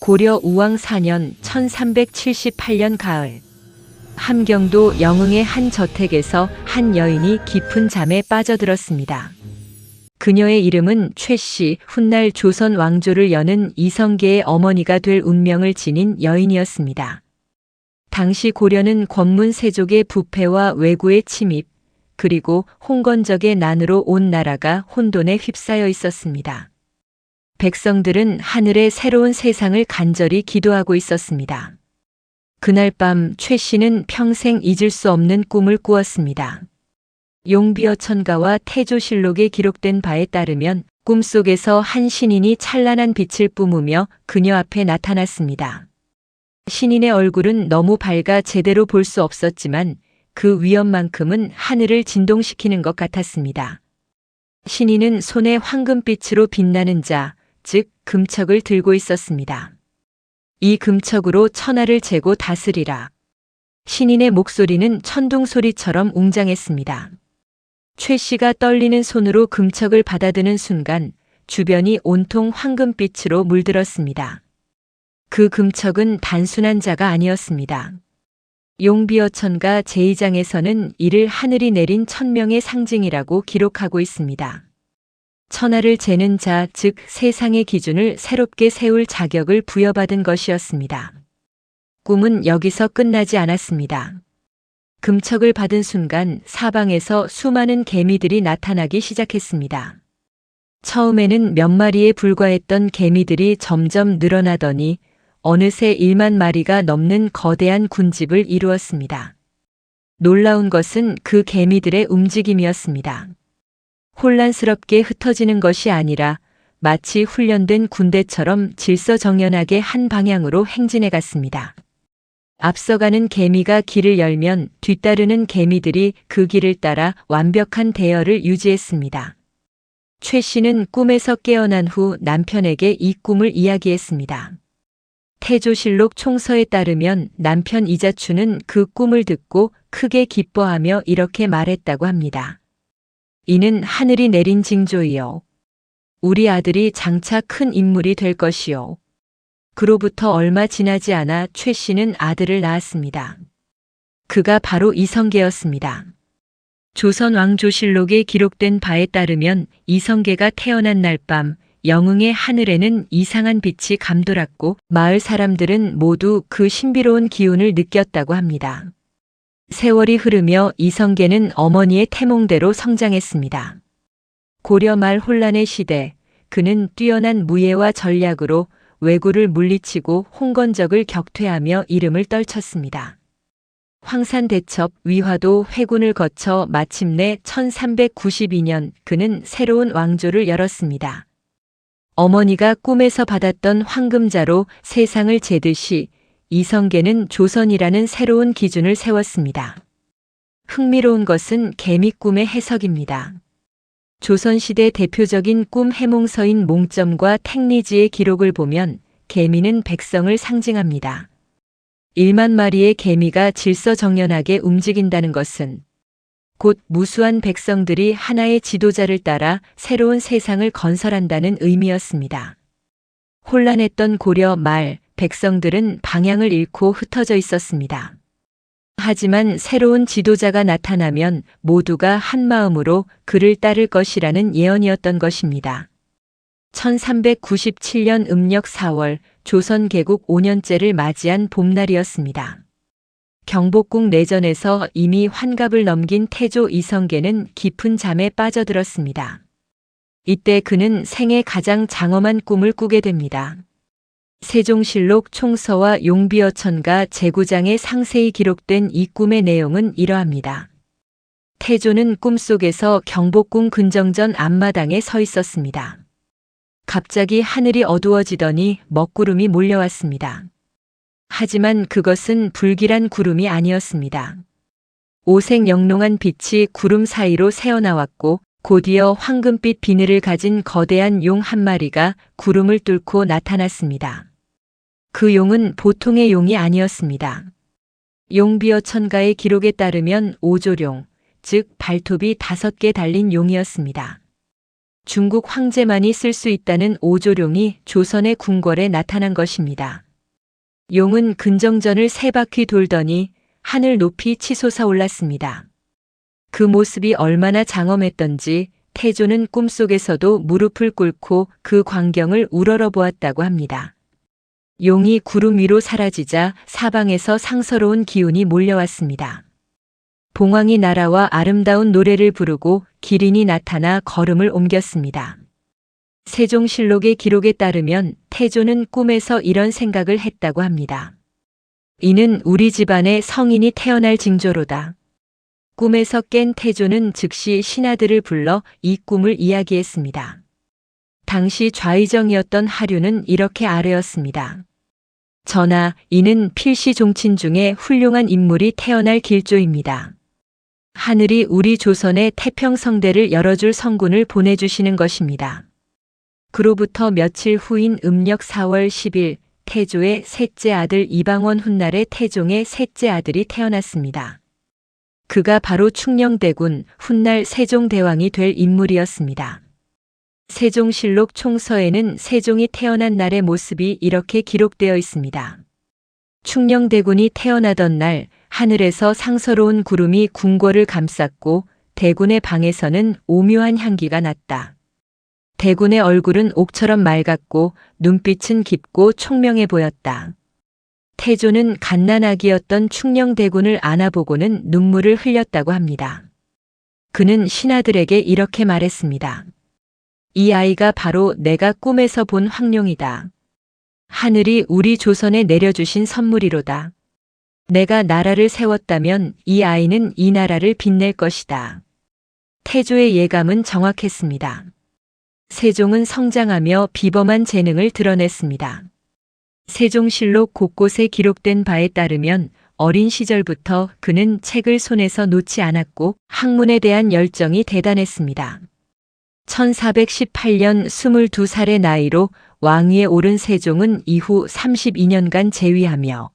고려 우왕 4년 1378년 가을, 함경도 영흥의 한 저택에서 한 여인이 깊은 잠에 빠져들었습니다. 그녀의 이름은 최씨, 훗날 조선 왕조를 여는 이성계의 어머니가 될 운명을 지닌 여인이었습니다. 당시 고려는 권문 세족의 부패와 왜구의 침입, 그리고 홍건적의 난으로 온 나라가 혼돈에 휩싸여 있었습니다. 백성들은 하늘의 새로운 세상을 간절히 기도하고 있었습니다. 그날 밤 최 씨는 평생 잊을 수 없는 꿈을 꾸었습니다. 용비어천가와 태조실록에 기록된 바에 따르면 꿈속에서 한 신인이 찬란한 빛을 뿜으며 그녀 앞에 나타났습니다. 신인의 얼굴은 너무 밝아 제대로 볼 수 없었지만 그 위엄만큼은 하늘을 진동시키는 것 같았습니다. 신인은 손에 황금빛으로 빛나는 자, 즉 금척을 들고 있었습니다. 이 금척으로 천하를 재고 다스리라. 신인의 목소리는 천둥 소리처럼 웅장했습니다. 최 씨가 떨리는 손으로 금척을 받아드는 순간 주변이 온통 황금빛으로 물들었습니다. 그 금척은 단순한 자가 아니었습니다. 용비어천가 제2장에서는 이를 하늘이 내린 천명의 상징이라고 기록하고 있습니다. 천하를 재는 자, 즉 세상의 기준을 새롭게 세울 자격을 부여받은 것이었습니다. 꿈은 여기서 끝나지 않았습니다. 금척을 받은 순간 사방에서 수많은 개미들이 나타나기 시작했습니다. 처음에는 몇 마리에 불과했던 개미들이 점점 늘어나더니 어느새 1만 마리가 넘는 거대한 군집을 이루었습니다. 놀라운 것은 그 개미들의 움직임이었습니다. 혼란스럽게 흩어지는 것이 아니라 마치 훈련된 군대처럼 질서정연하게 한 방향으로 행진해 갔습니다. 앞서가는 개미가 길을 열면 뒤따르는 개미들이 그 길을 따라 완벽한 대열을 유지했습니다. 최 씨는 꿈에서 깨어난 후 남편에게 이 꿈을 이야기했습니다. 태조실록 총서에 따르면 남편 이자추는 그 꿈을 듣고 크게 기뻐하며 이렇게 말했다고 합니다. 이는 하늘이 내린 징조이요. 우리 아들이 장차 큰 인물이 될 것이요. 그로부터 얼마 지나지 않아 최 씨는 아들을 낳았습니다. 그가 바로 이성계였습니다. 조선 왕조실록에 기록된 바에 따르면 이성계가 태어난 날 밤 영흥의 하늘에는 이상한 빛이 감돌았고 마을 사람들은 모두 그 신비로운 기운을 느꼈다고 합니다. 세월이 흐르며 이성계는 어머니의 태몽대로 성장했습니다. 고려 말 혼란의 시대, 그는 뛰어난 무예와 전략으로 왜구를 물리치고 홍건적을 격퇴하며 이름을 떨쳤습니다. 황산대첩, 위화도, 회군을 거쳐 마침내 1392년 그는 새로운 왕조를 열었습니다. 어머니가 꿈에서 받았던 황금자로 세상을 재듯이 이성계는 조선이라는 새로운 기준을 세웠습니다. 흥미로운 것은 개미 꿈의 해석입니다. 조선시대 대표적인 꿈 해몽서인 몽점과 택리지의 기록을 보면 개미는 백성을 상징합니다. 1만 마리의 개미가 질서정연하게 움직인다는 것은 곧 무수한 백성들이 하나의 지도자를 따라 새로운 세상을 건설한다는 의미였습니다. 혼란했던 고려 말 백성들은 방향을 잃고 흩어져 있었습니다. 하지만 새로운 지도자가 나타나면 모두가 한 마음으로 그를 따를 것이라는 예언이었던 것입니다. 1397년 음력 4월 조선 개국 5년째를 맞이한 봄날이었습니다. 경복궁 내전에서 이미 환갑을 넘긴 태조 이성계는 깊은 잠에 빠져들었습니다. 이때 그는 생애 가장 장엄한 꿈을 꾸게 됩니다. 세종실록 총서와 용비어천가 제9장에 상세히 기록된 이 꿈의 내용은 이러합니다. 태조는 꿈속에서 경복궁 근정전 앞마당에 서 있었습니다. 갑자기 하늘이 어두워지더니 먹구름이 몰려왔습니다. 하지만 그것은 불길한 구름이 아니었습니다. 오색영롱한 빛이 구름 사이로 새어나왔고 곧이어 황금빛 비늘을 가진 거대한 용 한 마리가 구름을 뚫고 나타났습니다. 그 용은 보통의 용이 아니었습니다. 용비어천가의 기록에 따르면 오조룡, 즉 발톱이 5개 달린 용이었습니다. 중국 황제만이 쓸 수 있다는 오조룡이 조선의 궁궐에 나타난 것입니다. 용은 근정전을 3바퀴 돌더니 하늘 높이 치솟아 올랐습니다. 그 모습이 얼마나 장엄했던지 태조는 꿈속에서도 무릎을 꿇고 그 광경을 우러러 보았다고 합니다. 용이 구름 위로 사라지자 사방에서 상서로운 기운이 몰려왔습니다. 봉황이 날아와 아름다운 노래를 부르고 기린이 나타나 걸음을 옮겼습니다. 세종실록의 기록에 따르면 태조는 꿈에서 이런 생각을 했다고 합니다. 이는 우리 집안에 성인이 태어날 징조로다. 꿈에서 깬 태조는 즉시 신하들을 불러 이 꿈을 이야기했습니다. 당시 좌의정이었던 하류는 이렇게 아뢰었습니다. 전하, 이는 필시 종친 중에 훌륭한 인물이 태어날 길조입니다. 하늘이 우리 조선의 태평성대를 열어줄 성군을 보내주시는 것입니다. 그로부터 며칠 후인 음력 4월 10일 태조의 셋째 아들 이방원 훗날에 태종의 셋째 아들이 태어났습니다. 그가 바로 충녕대군 훗날 세종대왕이 될 인물이었습니다. 세종실록 총서에는 세종이 태어난 날의 모습이 이렇게 기록되어 있습니다. 충녕대군이 태어나던 날 하늘에서 상서로운 구름이 궁궐을 감쌌고 대군의 방에서는 오묘한 향기가 났다. 대군의 얼굴은 옥처럼 맑았고 눈빛은 깊고 총명해 보였다. 태조는 갓난아기였던 충녕대군을 안아보고는 눈물을 흘렸다고 합니다. 그는 신하들에게 이렇게 말했습니다. 이 아이가 바로 내가 꿈에서 본 황룡이다. 하늘이 우리 조선에 내려주신 선물이로다. 내가 나라를 세웠다면 이 아이는 이 나라를 빛낼 것이다. 태조의 예감은 정확했습니다. 세종은 성장하며 비범한 재능을 드러냈습니다. 세종실록 곳곳에 기록된 바에 따르면 어린 시절부터 그는 책을 손에서 놓지 않았고 학문에 대한 열정이 대단했습니다. 1418년 22살의 나이로 왕위에 오른 세종은 이후 32년간 재위하며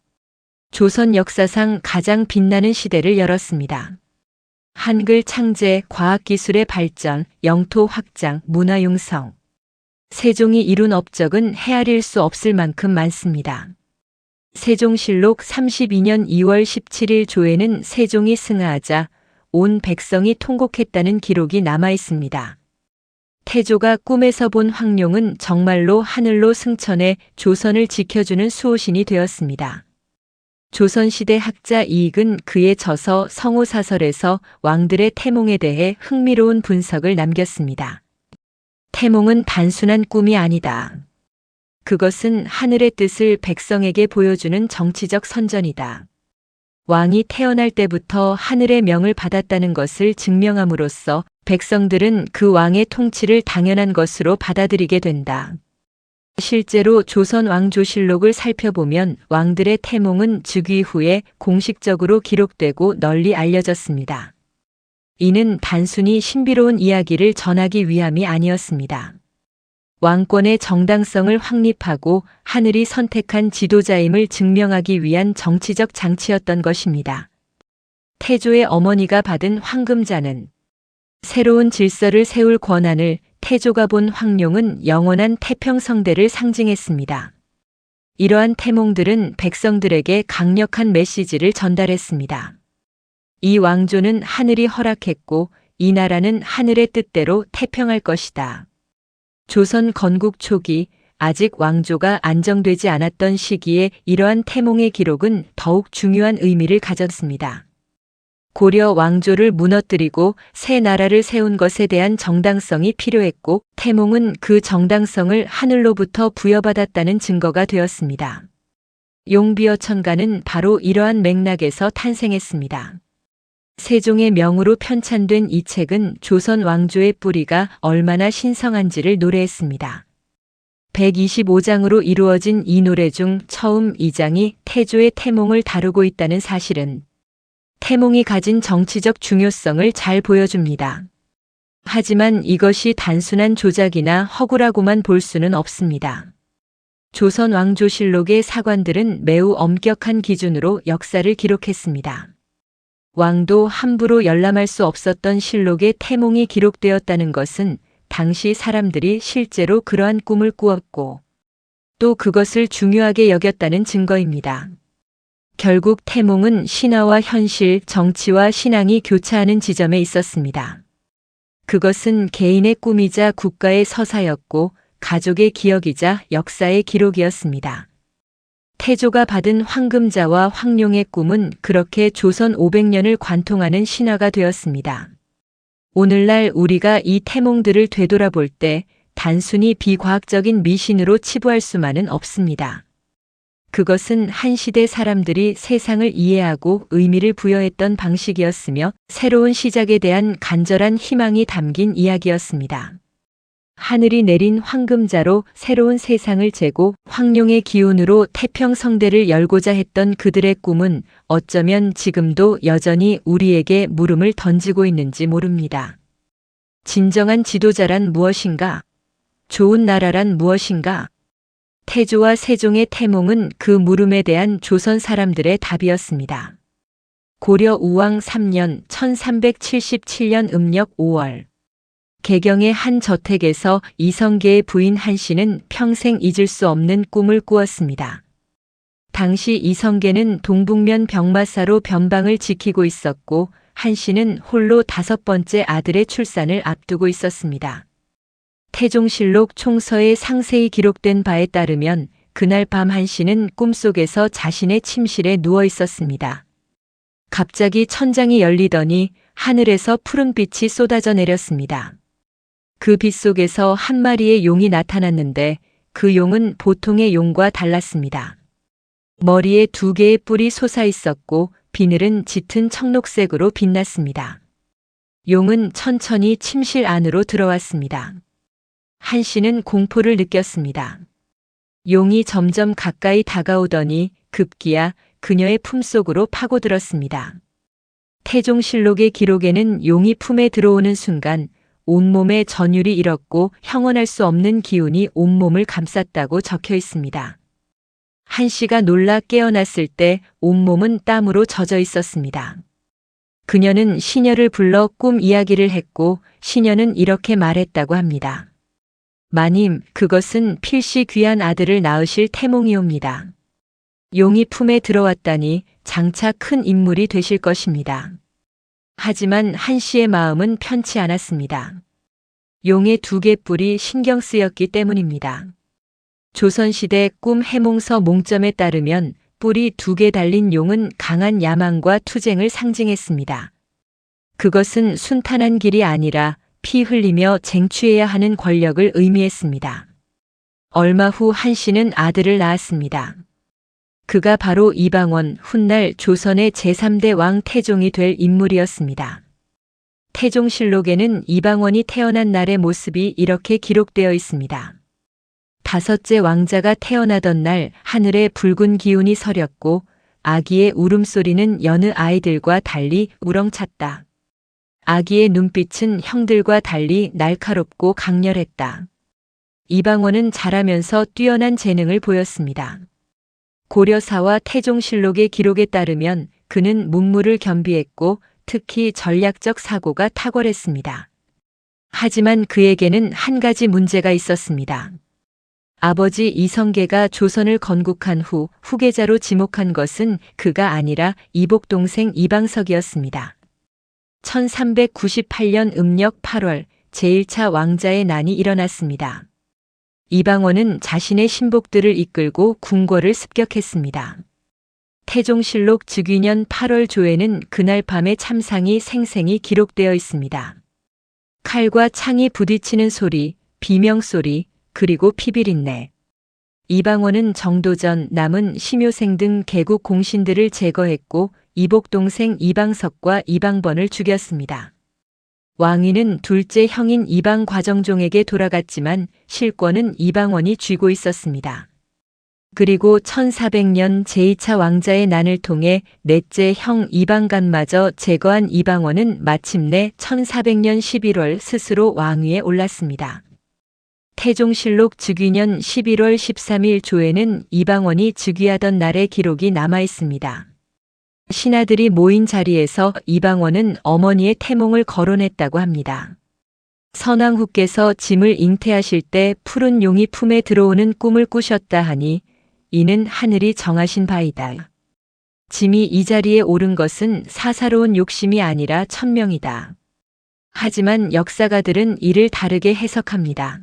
조선 역사상 가장 빛나는 시대를 열었습니다. 한글 창제, 과학기술의 발전, 영토 확장, 문화 융성. 세종이 이룬 업적은 헤아릴 수 없을 만큼 많습니다. 세종실록 32년 2월 17일 조에는 세종이 승하하자 온 백성이 통곡했다는 기록이 남아 있습니다. 태조가 꿈에서 본 황룡은 정말로 하늘로 승천해 조선을 지켜주는 수호신이 되었습니다. 조선시대 학자 이익은 그의 저서 성호사설에서 왕들의 태몽에 대해 흥미로운 분석을 남겼습니다. 태몽은 단순한 꿈이 아니다. 그것은 하늘의 뜻을 백성에게 보여주는 정치적 선전이다. 왕이 태어날 때부터 하늘의 명을 받았다는 것을 증명함으로써 백성들은 그 왕의 통치를 당연한 것으로 받아들이게 된다. 실제로 조선 왕조실록을 살펴보면 왕들의 태몽은 즉위 후에 공식적으로 기록되고 널리 알려졌습니다. 이는 단순히 신비로운 이야기를 전하기 위함이 아니었습니다. 왕권의 정당성을 확립하고 하늘이 선택한 지도자임을 증명하기 위한 정치적 장치였던 것입니다. 태조의 어머니가 받은 황금자는 새로운 질서를 세울 권한을, 태조가 본 황룡은 영원한 태평성대를 상징했습니다. 이러한 태몽들은 백성들에게 강력한 메시지를 전달했습니다. 이 왕조는 하늘이 허락했고 이 나라는 하늘의 뜻대로 태평할 것이다. 조선 건국 초기 아직 왕조가 안정되지 않았던 시기에 이러한 태몽의 기록은 더욱 중요한 의미를 가졌습니다. 고려 왕조를 무너뜨리고 새 나라를 세운 것에 대한 정당성이 필요했고 태몽은 그 정당성을 하늘로부터 부여받았다는 증거가 되었습니다. 용비어천가는 바로 이러한 맥락에서 탄생했습니다. 세종의 명으로 편찬된 이 책은 조선 왕조의 뿌리가 얼마나 신성한지를 노래했습니다. 125장으로 이루어진 이 노래 중 처음 2장이 태조의 태몽을 다루고 있다는 사실은 태몽이 가진 정치적 중요성을 잘 보여줍니다. 하지만 이것이 단순한 조작이나 허구라고만 볼 수는 없습니다. 조선 왕조실록의 사관들은 매우 엄격한 기준으로 역사를 기록했습니다. 왕도 함부로 열람할 수 없었던 실록에 태몽이 기록되었다는 것은 당시 사람들이 실제로 그러한 꿈을 꾸었고 또 그것을 중요하게 여겼다는 증거입니다. 결국 태몽은 신화와 현실, 정치와 신앙이 교차하는 지점에 있었습니다. 그것은 개인의 꿈이자 국가의 서사였고 가족의 기억이자 역사의 기록이었습니다. 태조가 받은 황금자와 황룡의 꿈은 그렇게 조선 500년을 관통하는 신화가 되었습니다. 오늘날 우리가 이 태몽들을 되돌아볼 때 단순히 비과학적인 미신으로 치부할 수만은 없습니다. 그것은 한 시대 사람들이 세상을 이해하고 의미를 부여했던 방식이었으며 새로운 시작에 대한 간절한 희망이 담긴 이야기였습니다. 하늘이 내린 황금자로 새로운 세상을 재고 황룡의 기운으로 태평성대를 열고자 했던 그들의 꿈은 어쩌면 지금도 여전히 우리에게 물음을 던지고 있는지 모릅니다. 진정한 지도자란 무엇인가? 좋은 나라란 무엇인가? 태조와 세종의 태몽은 그 물음에 대한 조선 사람들의 답이었습니다. 고려 우왕 3년 1377년 음력 5월 개경의 한 저택에서 이성계의 부인 한씨는 평생 잊을 수 없는 꿈을 꾸었습니다. 당시 이성계는 동북면 병마사로 변방을 지키고 있었고 한씨는 홀로 5번째 아들의 출산을 앞두고 있었습니다. 태종실록 총서에 상세히 기록된 바에 따르면 그날 밤 한씨는 꿈속에서 자신의 침실에 누워 있었습니다. 갑자기 천장이 열리더니 하늘에서 푸른빛이 쏟아져 내렸습니다. 그 빛 속에서 한 마리의 용이 나타났는데 그 용은 보통의 용과 달랐습니다. 머리에 2개의 뿔이 솟아 있었고 비늘은 짙은 청록색으로 빛났습니다. 용은 천천히 침실 안으로 들어왔습니다. 한씨는 공포를 느꼈습니다. 용이 점점 가까이 다가오더니 급기야 그녀의 품속으로 파고들었습니다. 태종실록의 기록에는 용이 품에 들어오는 순간 온몸에 전율이 일었고 형언할 수 없는 기운이 온몸을 감쌌다고 적혀 있습니다. 한씨가 놀라 깨어났을 때 온몸은 땀으로 젖어 있었습니다. 그녀는 시녀를 불러 꿈 이야기를 했고 시녀는 이렇게 말했다고 합니다. 마님, 그것은 필시 귀한 아들을 낳으실 태몽이옵니다. 용이 품에 들어왔다니 장차 큰 인물이 되실 것입니다. 하지만 한씨의 마음은 편치 않았습니다. 용의 2개 뿔이 신경 쓰였기 때문입니다. 조선시대 꿈 해몽서 몽점에 따르면 뿔이 2개 달린 용은 강한 야망과 투쟁을 상징했습니다. 그것은 순탄한 길이 아니라 피 흘리며 쟁취해야 하는 권력을 의미했습니다. 얼마 후 한씨는 아들을 낳았습니다. 그가 바로 이방원, 훗날 조선의 제3대 왕 태종이 될 인물이었습니다. 태종실록에는 이방원이 태어난 날의 모습이 이렇게 기록되어 있습니다. 5째 왕자가 태어나던 날 하늘에 붉은 기운이 서렸고 아기의 울음소리는 여느 아이들과 달리 우렁찼다. 아기의 눈빛은 형들과 달리 날카롭고 강렬했다. 이방원은 자라면서 뛰어난 재능을 보였습니다. 고려사와 태종실록의 기록에 따르면 그는 문무를 겸비했고 특히 전략적 사고가 탁월했습니다. 하지만 그에게는 한 가지 문제가 있었습니다. 아버지 이성계가 조선을 건국한 후 후계자로 지목한 것은 그가 아니라 이복 동생 이방석이었습니다. 1398년 음력 8월 제1차 왕자의 난이 일어났습니다. 이방원은 자신의 신복들을 이끌고 궁궐을 습격했습니다. 태종실록 즉위년 8월 조에는 그날 밤의 참상이 생생히 기록되어 있습니다. 칼과 창이 부딪히는 소리, 비명소리, 그리고 피비린내. 이방원은 정도전, 남은, 심효생 등 개국 공신들을 제거했고 이복 동생 이방석과 이방번을 죽였습니다. 왕위는 둘째 형인 이방 과정종에게 돌아갔지만 실권은 이방원이 쥐고 있었습니다. 그리고 1400년 제2차 왕자의 난을 통해 넷째 형 이방간마저 제거한 이방원은 마침내 1400년 11월 스스로 왕위에 올랐습니다. 태종실록 즉위년 11월 13일 조에는 이방원이 즉위하던 날의 기록이 남아 있습니다. 신하들이 모인 자리에서 이방원은 어머니의 태몽을 거론했다고 합니다. 선왕후께서 짐을 잉태하실 때 푸른 용이 품에 들어오는 꿈을 꾸셨다 하니 이는 하늘이 정하신 바이다. 짐이 이 자리에 오른 것은 사사로운 욕심이 아니라 천명이다. 하지만 역사가들은 이를 다르게 해석합니다.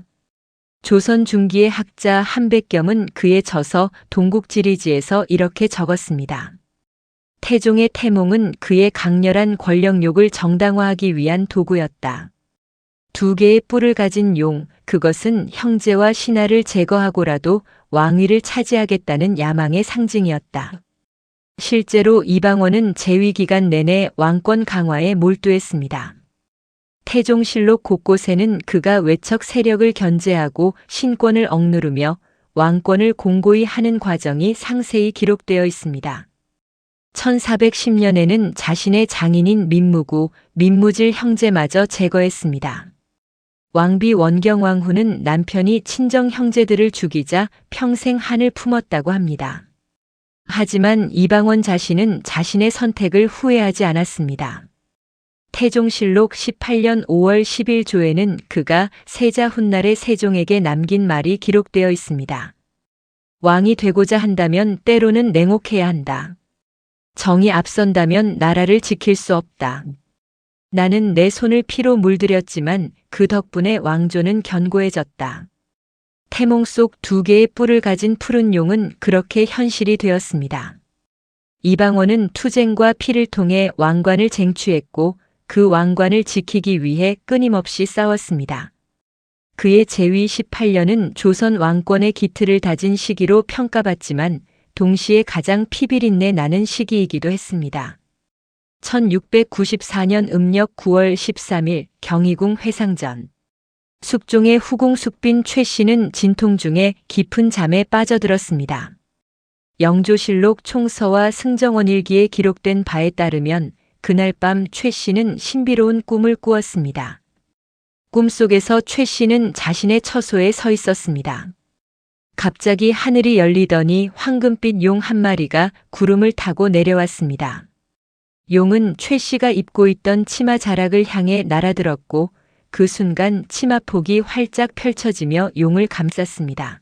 조선 중기의 학자 한백겸은 그에 져서 동국지리지에서 이렇게 적었습니다. 태종의 태몽은 그의 강렬한 권력욕을 정당화하기 위한 도구였다. 두 개의 뿔을 가진 용, 그것은 형제와 신하를 제거하고라도 왕위를 차지하겠다는 야망의 상징이었다. 실제로 이방원은 재위 기간 내내 왕권 강화에 몰두했습니다. 태종실록 곳곳에는 그가 외척 세력을 견제하고 신권을 억누르며 왕권을 공고히 하는 과정이 상세히 기록되어 있습니다. 1410년에는 자신의 장인인 민무구, 민무질 형제마저 제거했습니다. 왕비 원경왕후는 남편이 친정 형제들을 죽이자 평생 한을 품었다고 합니다. 하지만 이방원 자신은 자신의 선택을 후회하지 않았습니다. 태종실록 18년 5월 10일 조에는 그가 세자 훗날의 세종에게 남긴 말이 기록되어 있습니다. 왕이 되고자 한다면 때로는 냉혹해야 한다. 정이 앞선다면 나라를 지킬 수 없다. 나는 내 손을 피로 물들였지만 그 덕분에 왕조는 견고해졌다. 태몽 속 두 개의 뿔을 가진 푸른 용은 그렇게 현실이 되었습니다. 이방원은 투쟁과 피를 통해 왕관을 쟁취했고 그 왕관을 지키기 위해 끊임없이 싸웠습니다. 그의 재위 18년은 조선 왕권의 기틀을 다진 시기로 평가받지만 동시에 가장 피비린내 나는 시기이기도 했습니다. 1694년 음력 9월 13일 경희궁 회상전. 숙종의 후궁 숙빈 최 씨는 진통 중에 깊은 잠에 빠져들었습니다. 영조실록 총서와 승정원일기에 기록된 바에 따르면 그날 밤 최 씨는 신비로운 꿈을 꾸었습니다. 꿈속에서 최 씨는 자신의 처소에 서 있었습니다. 갑자기 하늘이 열리더니 황금빛 용 한 마리가 구름을 타고 내려왔습니다. 용은 최 씨가 입고 있던 치마 자락을 향해 날아들었고 그 순간 치마폭이 활짝 펼쳐지며 용을 감쌌습니다.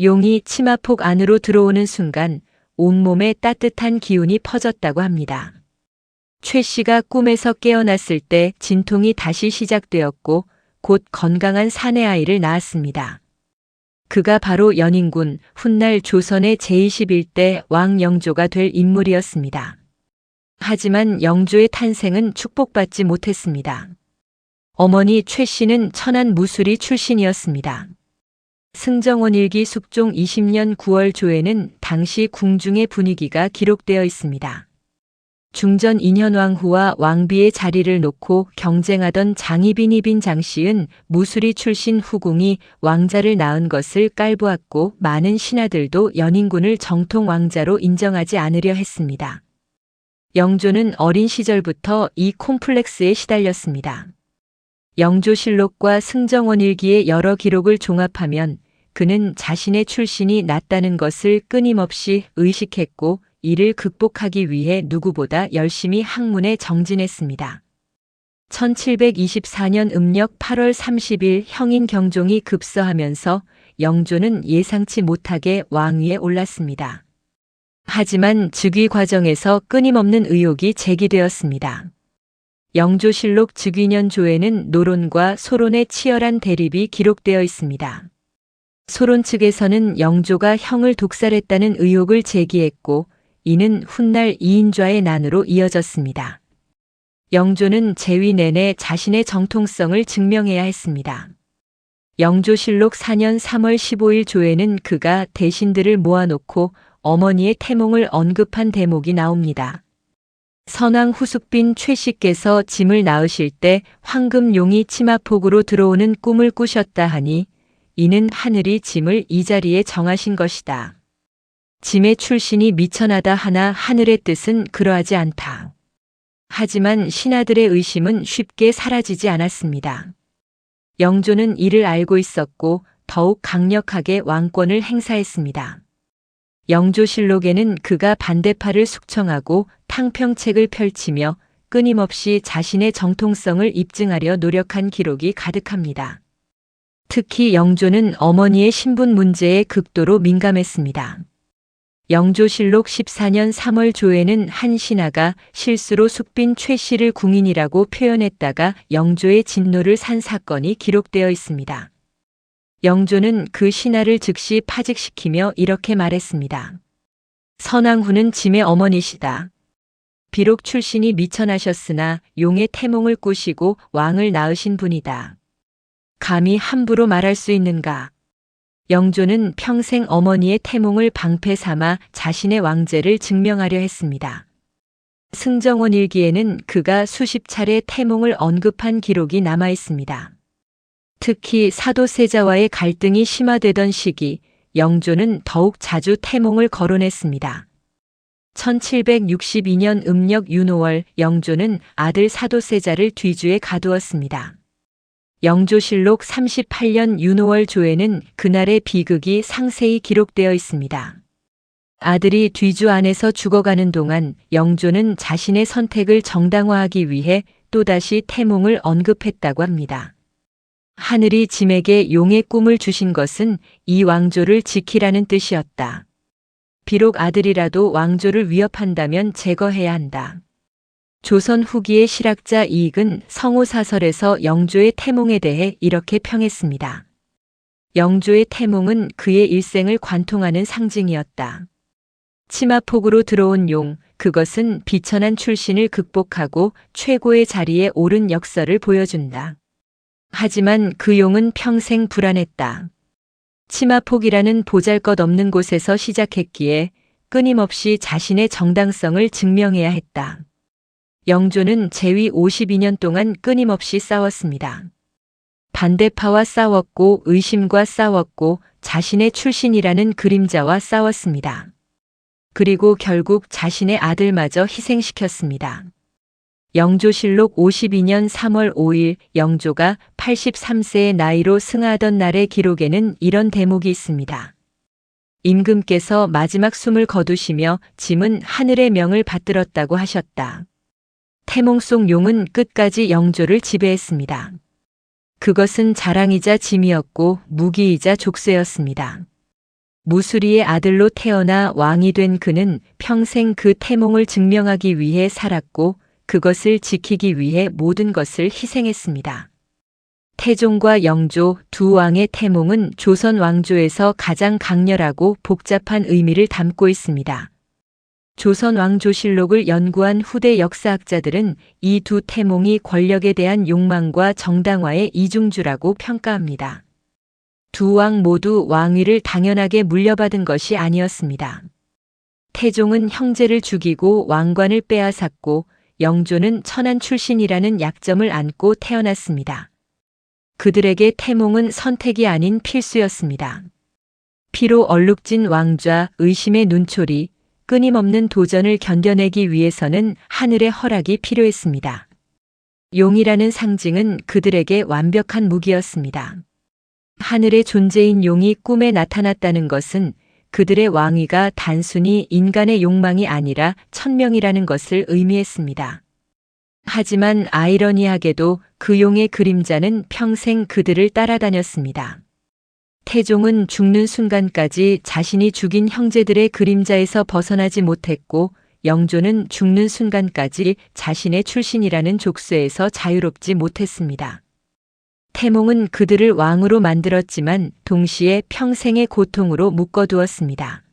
용이 치마폭 안으로 들어오는 순간 온몸에 따뜻한 기운이 퍼졌다고 합니다. 최 씨가 꿈에서 깨어났을 때 진통이 다시 시작되었고 곧 건강한 사내아이를 낳았습니다. 그가 바로 연인군, 훗날 조선의 제21대 왕 영조가 될 인물이었습니다. 하지만 영조의 탄생은 축복받지 못했습니다. 어머니 최 씨는 천안 무술이 출신이었습니다. 승정원일기 숙종 20년 9월 조에는 당시 궁중의 분위기가 기록되어 있습니다. 중전 인현왕후와 왕비의 자리를 놓고 경쟁하던 장희빈이빈 장씨은 무술이 출신 후궁이 왕자를 낳은 것을 깔보았고 많은 신하들도 연인군을 정통 왕자로 인정하지 않으려 했습니다. 영조는 어린 시절부터 이 콤플렉스에 시달렸습니다. 영조실록과 승정원일기의 여러 기록을 종합하면 그는 자신의 출신이 낮다는 것을 끊임없이 의식했고 이를 극복하기 위해 누구보다 열심히 학문에 정진했습니다. 1724년 음력 8월 30일 형인 경종이 급서하면서 영조는 예상치 못하게 왕위에 올랐습니다. 하지만 즉위 과정에서 끊임없는 의혹이 제기되었습니다. 영조실록 즉위년 조에는 노론과 소론의 치열한 대립이 기록되어 있습니다. 소론 측에서는 영조가 형을 독살했다는 의혹을 제기했고 이는 훗날 이인좌의 난으로 이어졌습니다. 영조는 재위 내내 자신의 정통성을 증명해야 했습니다. 영조실록 4년 3월 15일 조에는 그가 대신들을 모아놓고 어머니의 태몽을 언급한 대목이 나옵니다. 선왕 후숙빈 최 씨께서 짐을 낳으실 때 황금용이 치마폭으로 들어오는 꿈을 꾸셨다 하니 이는 하늘이 짐을 이 자리에 정하신 것이다. 짐의 출신이 미천하다 하나 하늘의 뜻은 그러하지 않다. 하지만 신하들의 의심은 쉽게 사라지지 않았습니다. 영조는 이를 알고 있었고 더욱 강력하게 왕권을 행사했습니다. 영조실록에는 그가 반대파를 숙청하고 탕평책을 펼치며 끊임없이 자신의 정통성을 입증하려 노력한 기록이 가득합니다. 특히 영조는 어머니의 신분 문제에 극도로 민감했습니다. 영조실록 14년 3월 조에는 한 신하가 실수로 숙빈 최 씨를 궁인이라고 표현했다가 영조의 진노를 산 사건이 기록되어 있습니다. 영조는 그 신하를 즉시 파직시키며 이렇게 말했습니다. 선왕후는 짐의 어머니시다. 비록 출신이 미천하셨으나 용의 태몽을 꾸시고 왕을 낳으신 분이다. 감히 함부로 말할 수 있는가? 영조는 평생 어머니의 태몽을 방패 삼아 자신의 왕제를 증명하려 했습니다. 승정원 일기에는 그가 수십 차례 태몽을 언급한 기록이 남아 있습니다. 특히 사도세자와의 갈등이 심화되던 시기, 영조는 더욱 자주 태몽을 거론했습니다. 1762년 음력 윤오월 영조는 아들 사도세자를 뒤주에 가두었습니다. 영조실록 38년 윤오월 조에는 그날의 비극이 상세히 기록되어 있습니다. 아들이 뒤주 안에서 죽어가는 동안 영조는 자신의 선택을 정당화하기 위해 또다시 태몽을 언급했다고 합니다. 하늘이 짐에게 용의 꿈을 주신 것은 이 왕조를 지키라는 뜻이었다. 비록 아들이라도 왕조를 위협한다면 제거해야 한다. 조선 후기의 실학자 이익은 성호사설에서 영조의 태몽에 대해 이렇게 평했습니다. 영조의 태몽은 그의 일생을 관통하는 상징이었다. 치마폭으로 들어온 용, 그것은 비천한 출신을 극복하고 최고의 자리에 오른 역사를 보여준다. 하지만 그 용은 평생 불안했다. 치마폭이라는 보잘것없는 곳에서 시작했기에 끊임없이 자신의 정당성을 증명해야 했다. 영조는 재위 52년 동안 끊임없이 싸웠습니다. 반대파와 싸웠고 의심과 싸웠고 자신의 출신이라는 그림자와 싸웠습니다. 그리고 결국 자신의 아들마저 희생시켰습니다. 영조실록 52년 3월 5일 영조가 83세의 나이로 승하하던 날의 기록에는 이런 대목이 있습니다. 임금께서 마지막 숨을 거두시며 짐은 하늘의 명을 받들었다고 하셨다. 태몽 속 용은 끝까지 영조를 지배했습니다. 그것은 자랑이자 짐이었고 무기이자 족쇄였습니다. 무수리의 아들로 태어나 왕이 된 그는 평생 그 태몽을 증명하기 위해 살았고 그것을 지키기 위해 모든 것을 희생했습니다. 태종과 영조 두 왕의 태몽은 조선 왕조에서 가장 강렬하고 복잡한 의미를 담고 있습니다. 조선 왕조실록을 연구한 후대 역사학자들은 이 두 태몽이 권력에 대한 욕망과 정당화의 이중주라고 평가합니다. 두 왕 모두 왕위를 당연하게 물려받은 것이 아니었습니다. 태종은 형제를 죽이고 왕관을 빼앗았고 영조는 천한 출신이라는 약점을 안고 태어났습니다. 그들에게 태몽은 선택이 아닌 필수였습니다. 피로 얼룩진 왕좌, 의심의 눈초리, 끊임없는 도전을 견뎌내기 위해서는 하늘의 허락이 필요했습니다. 용이라는 상징은 그들에게 완벽한 무기였습니다. 하늘의 존재인 용이 꿈에 나타났다는 것은 그들의 왕위가 단순히 인간의 욕망이 아니라 천명이라는 것을 의미했습니다. 하지만 아이러니하게도 그 용의 그림자는 평생 그들을 따라다녔습니다. 태종은 죽는 순간까지 자신이 죽인 형제들의 그림자에서 벗어나지 못했고 영조는 죽는 순간까지 자신의 출신이라는 족쇄에서 자유롭지 못했습니다. 태몽은 그들을 왕으로 만들었지만 동시에 평생의 고통으로 묶어두었습니다.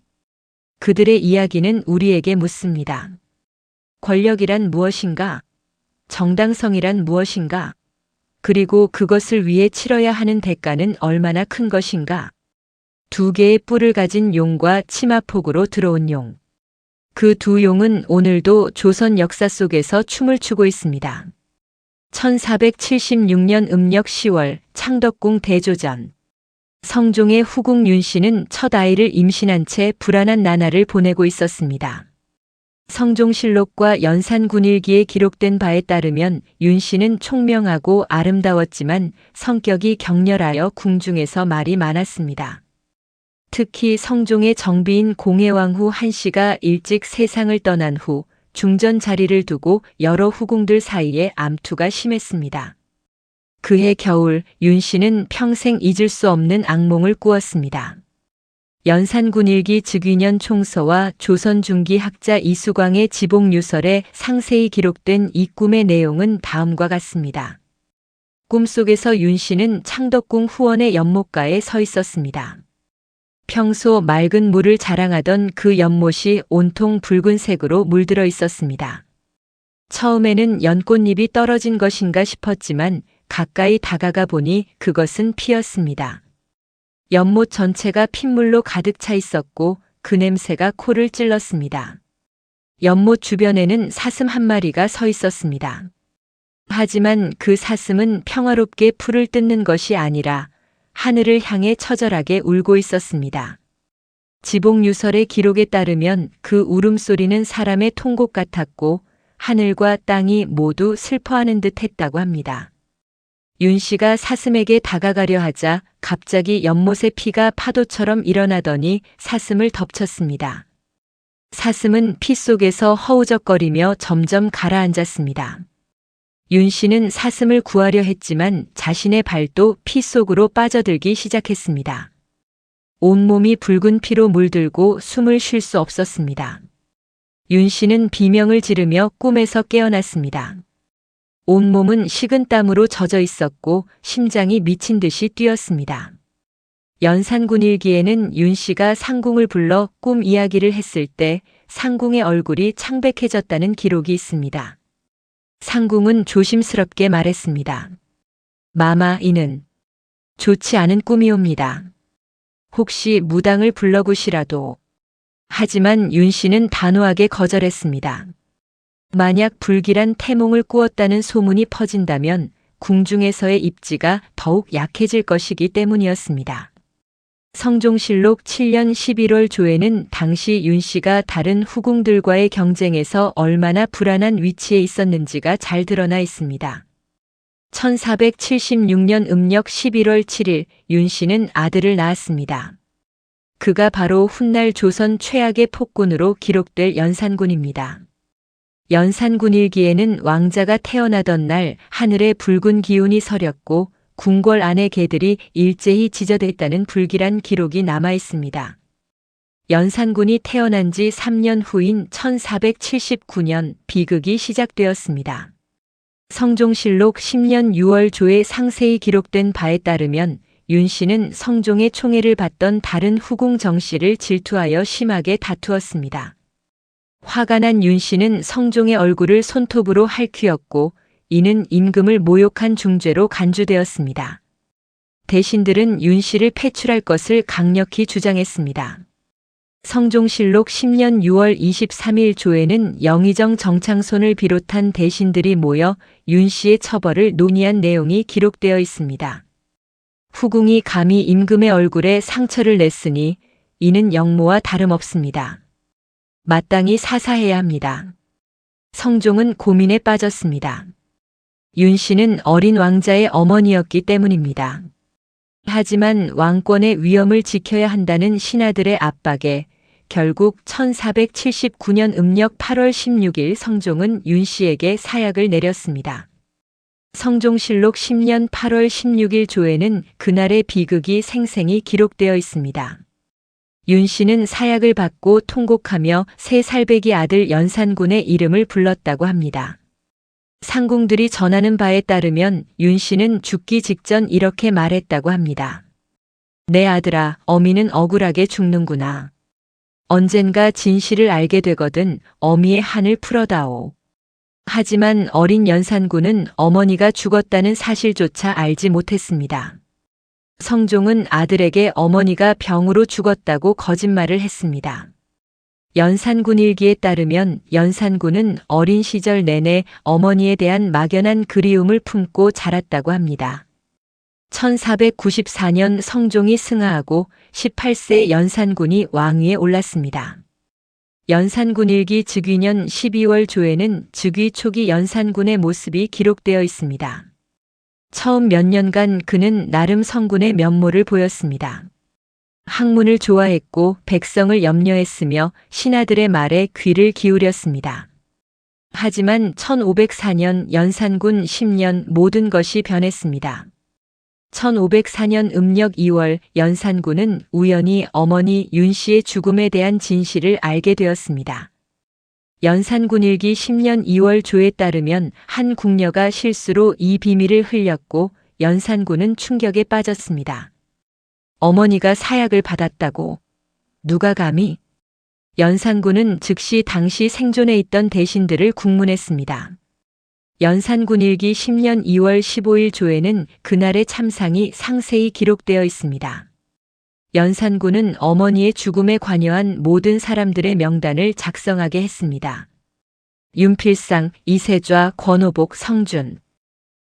그들의 이야기는 우리에게 묻습니다. 권력이란 무엇인가? 정당성이란 무엇인가? 그리고 그것을 위해 치러야 하는 대가는 얼마나 큰 것인가? 두 개의 뿔을 가진 용과 치마폭으로 들어온 용. 그 두 용은 오늘도 조선 역사 속에서 춤을 추고 있습니다. 1476년 음력 10월 창덕궁 대조전. 성종의 후궁 윤씨는 첫 아이를 임신한 채 불안한 나날을 보내고 있었습니다. 성종실록과 연산군일기에 기록된 바에 따르면 윤씨는 총명하고 아름다웠지만 성격이 격렬하여 궁중에서 말이 많았습니다. 특히 성종의 정비인 공해왕후 한씨가 일찍 세상을 떠난 후 중전 자리를 두고 여러 후궁들 사이에 암투가 심했습니다. 그해 겨울 윤 씨는 평생 잊을 수 없는 악몽을 꾸었습니다. 연산군일기 즉위년 총서와 조선 중기 학자 이수광의 지복유설에 상세히 기록된 이 꿈의 내용은 다음과 같습니다. 꿈속에서 윤 씨는 창덕궁 후원의 연못가에 서 있었습니다. 평소 맑은 물을 자랑하던 그 연못이 온통 붉은색으로 물들어 있었습니다. 처음에는 연꽃잎이 떨어진 것인가 싶었지만 가까이 다가가 보니 그것은 피였습니다. 연못 전체가 핏물로 가득 차 있었고 그 냄새가 코를 찔렀습니다. 연못 주변에는 사슴 한 마리가 서 있었습니다. 하지만 그 사슴은 평화롭게 풀을 뜯는 것이 아니라 하늘을 향해 처절하게 울고 있었습니다. 지복유설의 기록에 따르면 그 울음소리는 사람의 통곡 같았고 하늘과 땅이 모두 슬퍼하는 듯 했다고 합니다. 윤 씨가 사슴에게 다가가려 하자 갑자기 연못의 피가 파도처럼 일어나더니 사슴을 덮쳤습니다. 사슴은 피 속에서 허우적거리며 점점 가라앉았습니다. 윤 씨는 사슴을 구하려 했지만 자신의 발도 피 속으로 빠져들기 시작했습니다. 온몸이 붉은 피로 물들고 숨을 쉴 수 없었습니다. 윤 씨는 비명을 지르며 꿈에서 깨어났습니다. 온몸은 식은 땀으로 젖어 있었고 심장이 미친 듯이 뛰었습니다. 연산군일기에는 윤 씨가 상궁을 불러 꿈 이야기를 했을 때 상궁의 얼굴이 창백해졌다는 기록이 있습니다. 상궁은 조심스럽게 말했습니다. 마마, 이는 좋지 않은 꿈이옵니다. 혹시 무당을 불러구시라도. 하지만 윤 씨는 단호하게 거절했습니다. 만약 불길한 태몽을 꾸었다는 소문이 퍼진다면 궁중에서의 입지가 더욱 약해질 것이기 때문이었습니다. 성종실록 7년 11월 조에는 당시 윤 씨가 다른 후궁들과의 경쟁에서 얼마나 불안한 위치에 있었는지가 잘 드러나 있습니다. 1476년 음력 11월 7일 윤 씨는 아들을 낳았습니다. 그가 바로 훗날 조선 최악의 폭군으로 기록될 연산군입니다. 연산군일기에는 왕자가 태어나던 날 하늘에 붉은 기운이 서렸고 궁궐 안의 개들이 일제히 짖어댔다는 불길한 기록이 남아 있습니다. 연산군이 태어난 지 3년 후인 1479년 비극이 시작되었습니다. 성종실록 10년 6월 조에 상세히 기록된 바에 따르면 윤 씨는 성종의 총애를 받던 다른 후궁 정 씨를 질투하여 심하게 다투었습니다. 화가 난 윤 씨는 성종의 얼굴을 손톱으로 핥히었고 이는 임금을 모욕한 중죄로 간주되었습니다. 대신들은 윤 씨를 폐출할 것을 강력히 주장했습니다. 성종실록 10년 6월 23일 조에는 영의정 정창손을 비롯한 대신들이 모여 윤 씨의 처벌을 논의한 내용이 기록되어 있습니다. 후궁이 감히 임금의 얼굴에 상처를 냈으니 이는 영모와 다름없습니다. 마땅히 사사해야 합니다. 성종은 고민에 빠졌습니다. 윤 씨는 어린 왕자의 어머니였기 때문입니다. 하지만 왕권의 위엄을 지켜야 한다는 신하들의 압박에 결국 1479년 음력 8월 16일 성종은 윤 씨에게 사약을 내렸습니다. 성종실록 10년 8월 16일 조에는 그날의 비극이 생생히 기록되어 있습니다. 윤 씨는 사약을 받고 통곡하며 세 살배기 아들 연산군의 이름을 불렀다고 합니다. 상궁들이 전하는 바에 따르면 윤 씨는 죽기 직전 이렇게 말했다고 합니다. 내 아들아, 어미는 억울하게 죽는구나. 언젠가 진실을 알게 되거든 어미의 한을 풀어다오. 하지만 어린 연산군은 어머니가 죽었다는 사실조차 알지 못했습니다. 성종은 아들에게 어머니가 병으로 죽었다고 거짓말을 했습니다. 연산군일기에 따르면 연산군은 어린 시절 내내 어머니에 대한 막연한 그리움을 품고 자랐다고 합니다. 1494년 성종이 승하하고 18세 연산군이 왕위에 올랐습니다. 연산군일기 즉위년 12월 조에는 즉위 초기 연산군의 모습이 기록되어 있습니다. 처음 몇 년간 그는 나름 성군의 면모를 보였습니다. 학문을 좋아했고 백성을 염려했으며 신하들의 말에 귀를 기울였습니다. 하지만 1504년 연산군 10년 모든 것이 변했습니다. 1504년 음력 2월 연산군은 우연히 어머니 윤 씨의 죽음에 대한 진실을 알게 되었습니다. 연산군 일기 10년 2월 조에 따르면 한 궁녀가 실수로 이 비밀을 흘렸고 연산군은 충격에 빠졌습니다. 어머니가 사약을 받았다고? 누가 감히? 연산군은 즉시 당시 생존해 있던 대신들을 국문했습니다. 연산군 일기 10년 2월 15일 조에는 그날의 참상이 상세히 기록되어 있습니다. 연산군은 어머니의 죽음에 관여한 모든 사람들의 명단을 작성하게 했습니다. 윤필상, 이세좌, 권오복, 성준.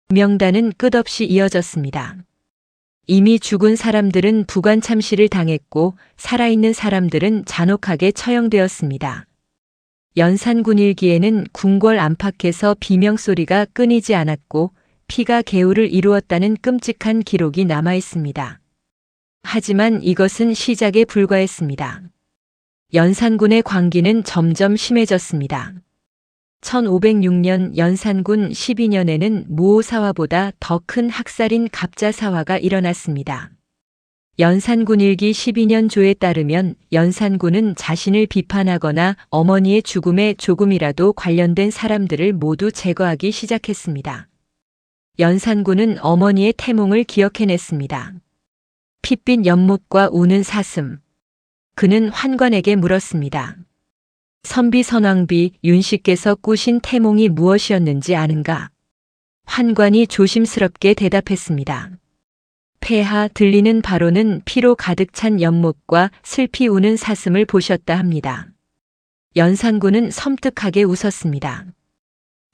명단은 끝없이 이어졌습니다. 이미 죽은 사람들은 부관참시를 당했고 살아있는 사람들은 잔혹하게 처형되었습니다. 연산군 일기에는 궁궐 안팎에서 비명소리가 끊이지 않았고 피가 개울을 이루었다는 끔찍한 기록이 남아 있습니다. 하지만 이것은 시작에 불과했습니다. 연산군의 광기는 점점 심해졌습니다. 1506년 연산군 12년에는 무오사화보다 더 큰 학살인 갑자사화가 일어났습니다. 연산군 일기 12년 조에 따르면 연산군은 자신을 비판하거나 어머니의 죽음에 조금이라도 관련된 사람들을 모두 제거하기 시작했습니다. 연산군은 어머니의 태몽을 기억해냈습니다. 핏빛 연못과 우는 사슴. 그는 환관에게 물었습니다. 선비선왕비 윤 씨께서 꾸신 태몽이 무엇이었는지 아는가? 환관이 조심스럽게 대답했습니다. 폐하 들리는 바로는 피로 가득 찬 연못과 슬피 우는 사슴을 보셨다 합니다. 연산군은 섬뜩하게 웃었습니다.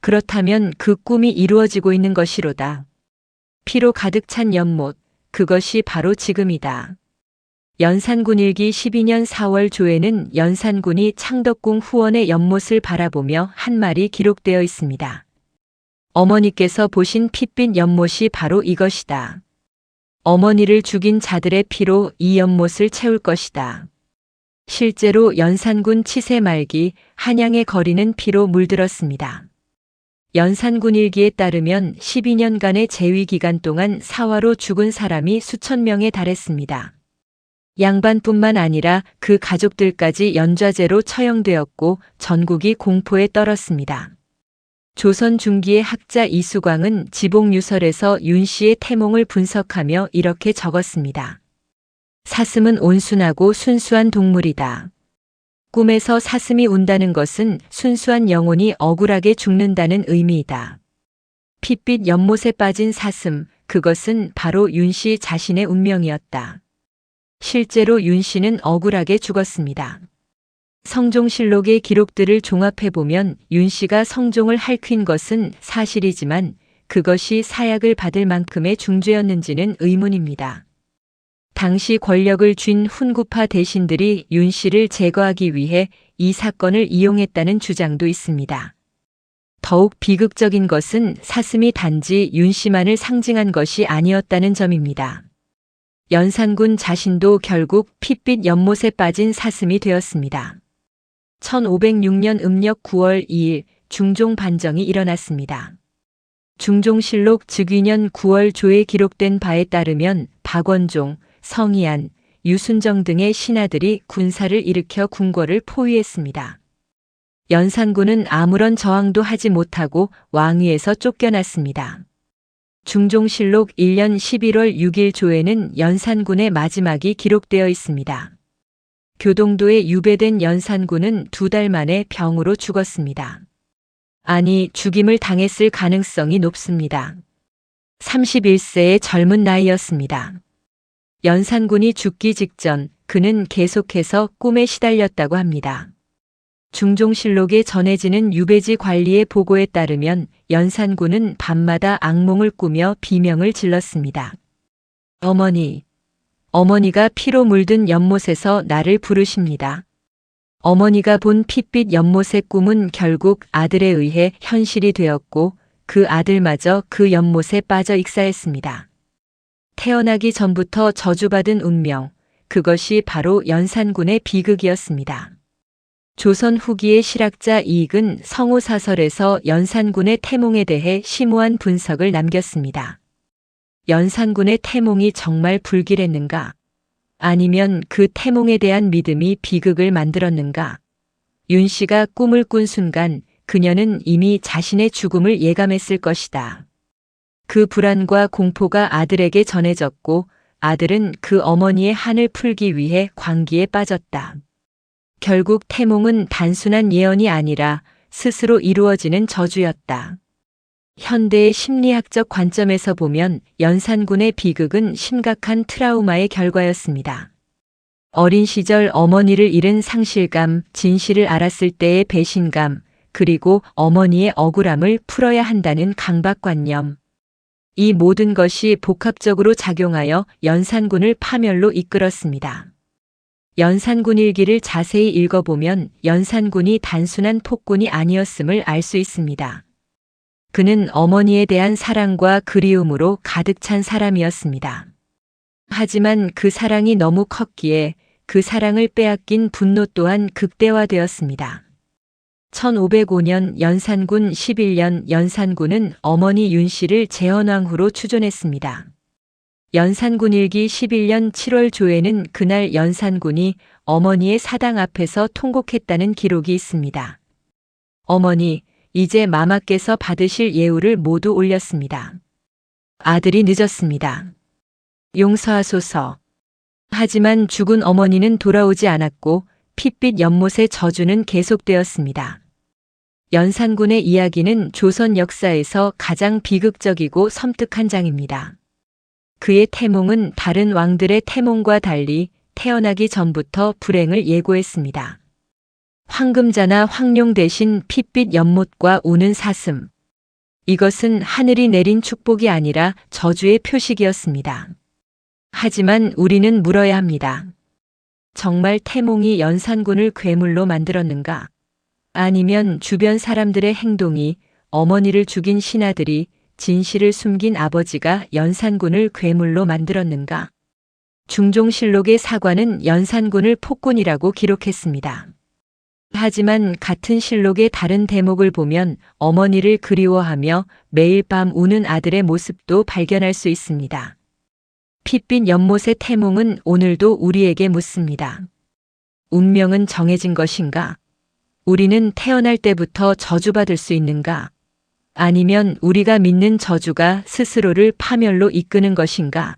그렇다면 그 꿈이 이루어지고 있는 것이로다. 피로 가득 찬 연못, 그것이 바로 지금이다. 연산군 일기 12년 4월 조에는 연산군이 창덕궁 후원의 연못을 바라보며 한 말이 기록되어 있습니다. 어머니께서 보신 핏빛 연못이 바로 이것이다. 어머니를 죽인 자들의 피로 이 연못을 채울 것이다. 실제로 연산군 치세 말기 한양의 거리는 피로 물들었습니다. 연산군 일기에 따르면 12년간의 재위 기간 동안 사화로 죽은 사람이 수천 명에 달했습니다. 양반뿐만 아니라 그 가족들까지 연좌제로 처형되었고 전국이 공포에 떨었습니다. 조선 중기의 학자 이수광은 지복유설에서 윤 씨의 태몽을 분석하며 이렇게 적었습니다. 사슴은 온순하고 순수한 동물이다. 꿈에서 사슴이 운다는 것은 순수한 영혼이 억울하게 죽는다는 의미이다. 핏빛 연못에 빠진 사슴, 그것은 바로 윤 씨 자신의 운명이었다. 실제로 윤 씨는 억울하게 죽었습니다. 성종실록의 기록들을 종합해보면 윤 씨가 성종을 할퀴인 것은 사실이지만 그것이 사약을 받을 만큼의 중죄였는지는 의문입니다. 당시 권력을 쥔 훈구파 대신들이 윤 씨를 제거하기 위해 이 사건을 이용했다는 주장도 있습니다. 더욱 비극적인 것은 사슴이 단지 윤 씨만을 상징한 것이 아니었다는 점입니다. 연산군 자신도 결국 핏빛 연못에 빠진 사슴이 되었습니다. 1506년 음력 9월 2일 중종 반정이 일어났습니다. 중종실록 즉위년 9월 조에 기록된 바에 따르면 박원종, 성희안, 유순정 등의 신하들이 군사를 일으켜 궁궐을 포위했습니다. 연산군은 아무런 저항도 하지 못하고 왕위에서 쫓겨났습니다. 중종실록 1년 11월 6일 조에는 연산군의 마지막이 기록되어 있습니다. 교동도에 유배된 연산군은 2달 만에 병으로 죽었습니다. 아니, 죽임을 당했을 가능성이 높습니다. 31세의 젊은 나이였습니다. 연산군이 죽기 직전 그는 계속해서 꿈에 시달렸다고 합니다. 중종실록에 전해지는 유배지 관리의 보고에 따르면 연산군은 밤마다 악몽을 꾸며 비명을 질렀습니다. 어머니가 피로 물든 연못에서 나를 부르십니다. 어머니가 본 핏빛 연못의 꿈은 결국 아들에 의해 현실이 되었고 그 아들마저 그 연못에 빠져 익사했습니다. 태어나기 전부터 저주받은 운명, 그것이 바로 연산군의 비극이었습니다. 조선 후기의 실학자 이익은 성호사설에서 연산군의 태몽에 대해 심오한 분석을 남겼습니다. 연산군의 태몽이 정말 불길했는가? 아니면 그 태몽에 대한 믿음이 비극을 만들었는가? 윤 씨가 꿈을 꾼 순간 그녀는 이미 자신의 죽음을 예감했을 것이다. 그 불안과 공포가 아들에게 전해졌고 아들은 그 어머니의 한을 풀기 위해 광기에 빠졌다. 결국 태몽은 단순한 예언이 아니라 스스로 이루어지는 저주였다. 현대의 심리학적 관점에서 보면 연산군의 비극은 심각한 트라우마의 결과였습니다. 어린 시절 어머니를 잃은 상실감, 진실을 알았을 때의 배신감, 그리고 어머니의 억울함을 풀어야 한다는 강박관념. 이 모든 것이 복합적으로 작용하여 연산군을 파멸로 이끌었습니다. 연산군 일기를 자세히 읽어보면 연산군이 단순한 폭군이 아니었음을 알 수 있습니다. 그는 어머니에 대한 사랑과 그리움으로 가득 찬 사람이었습니다. 하지만 그 사랑이 너무 컸기에 그 사랑을 빼앗긴 분노 또한 극대화되었습니다. 1505년 연산군 11년 연산군은 어머니 윤 씨를 제헌왕후로 추존했습니다. 연산군 일기 11년 7월 조에는 그날 연산군이 어머니의 사당 앞에서 통곡했다는 기록이 있습니다. 어머니, 이제 마마께서 받으실 예우를 모두 올렸습니다. 아들이 늦었습니다. 용서하소서. 하지만 죽은 어머니는 돌아오지 않았고 핏빛 연못의 저주는 계속되었습니다. 연산군의 이야기는 조선 역사에서 가장 비극적이고 섬뜩한 장입니다. 그의 태몽은 다른 왕들의 태몽과 달리 태어나기 전부터 불행을 예고했습니다. 황금자나 황룡 대신 핏빛 연못과 우는 사슴. 이것은 하늘이 내린 축복이 아니라 저주의 표식이었습니다. 하지만 우리는 물어야 합니다. 정말 태몽이 연산군을 괴물로 만들었는가? 아니면 주변 사람들의 행동이, 어머니를 죽인 신하들이, 진실을 숨긴 아버지가 연산군을 괴물로 만들었는가? 중종실록의 사관은 연산군을 폭군이라고 기록했습니다. 하지만 같은 실록의 다른 대목을 보면 어머니를 그리워하며 매일 밤 우는 아들의 모습도 발견할 수 있습니다. 핏빛 연못의 태몽은 오늘도 우리에게 묻습니다. 운명은 정해진 것인가? 우리는 태어날 때부터 저주받을 수 있는가? 아니면 우리가 믿는 저주가 스스로를 파멸로 이끄는 것인가?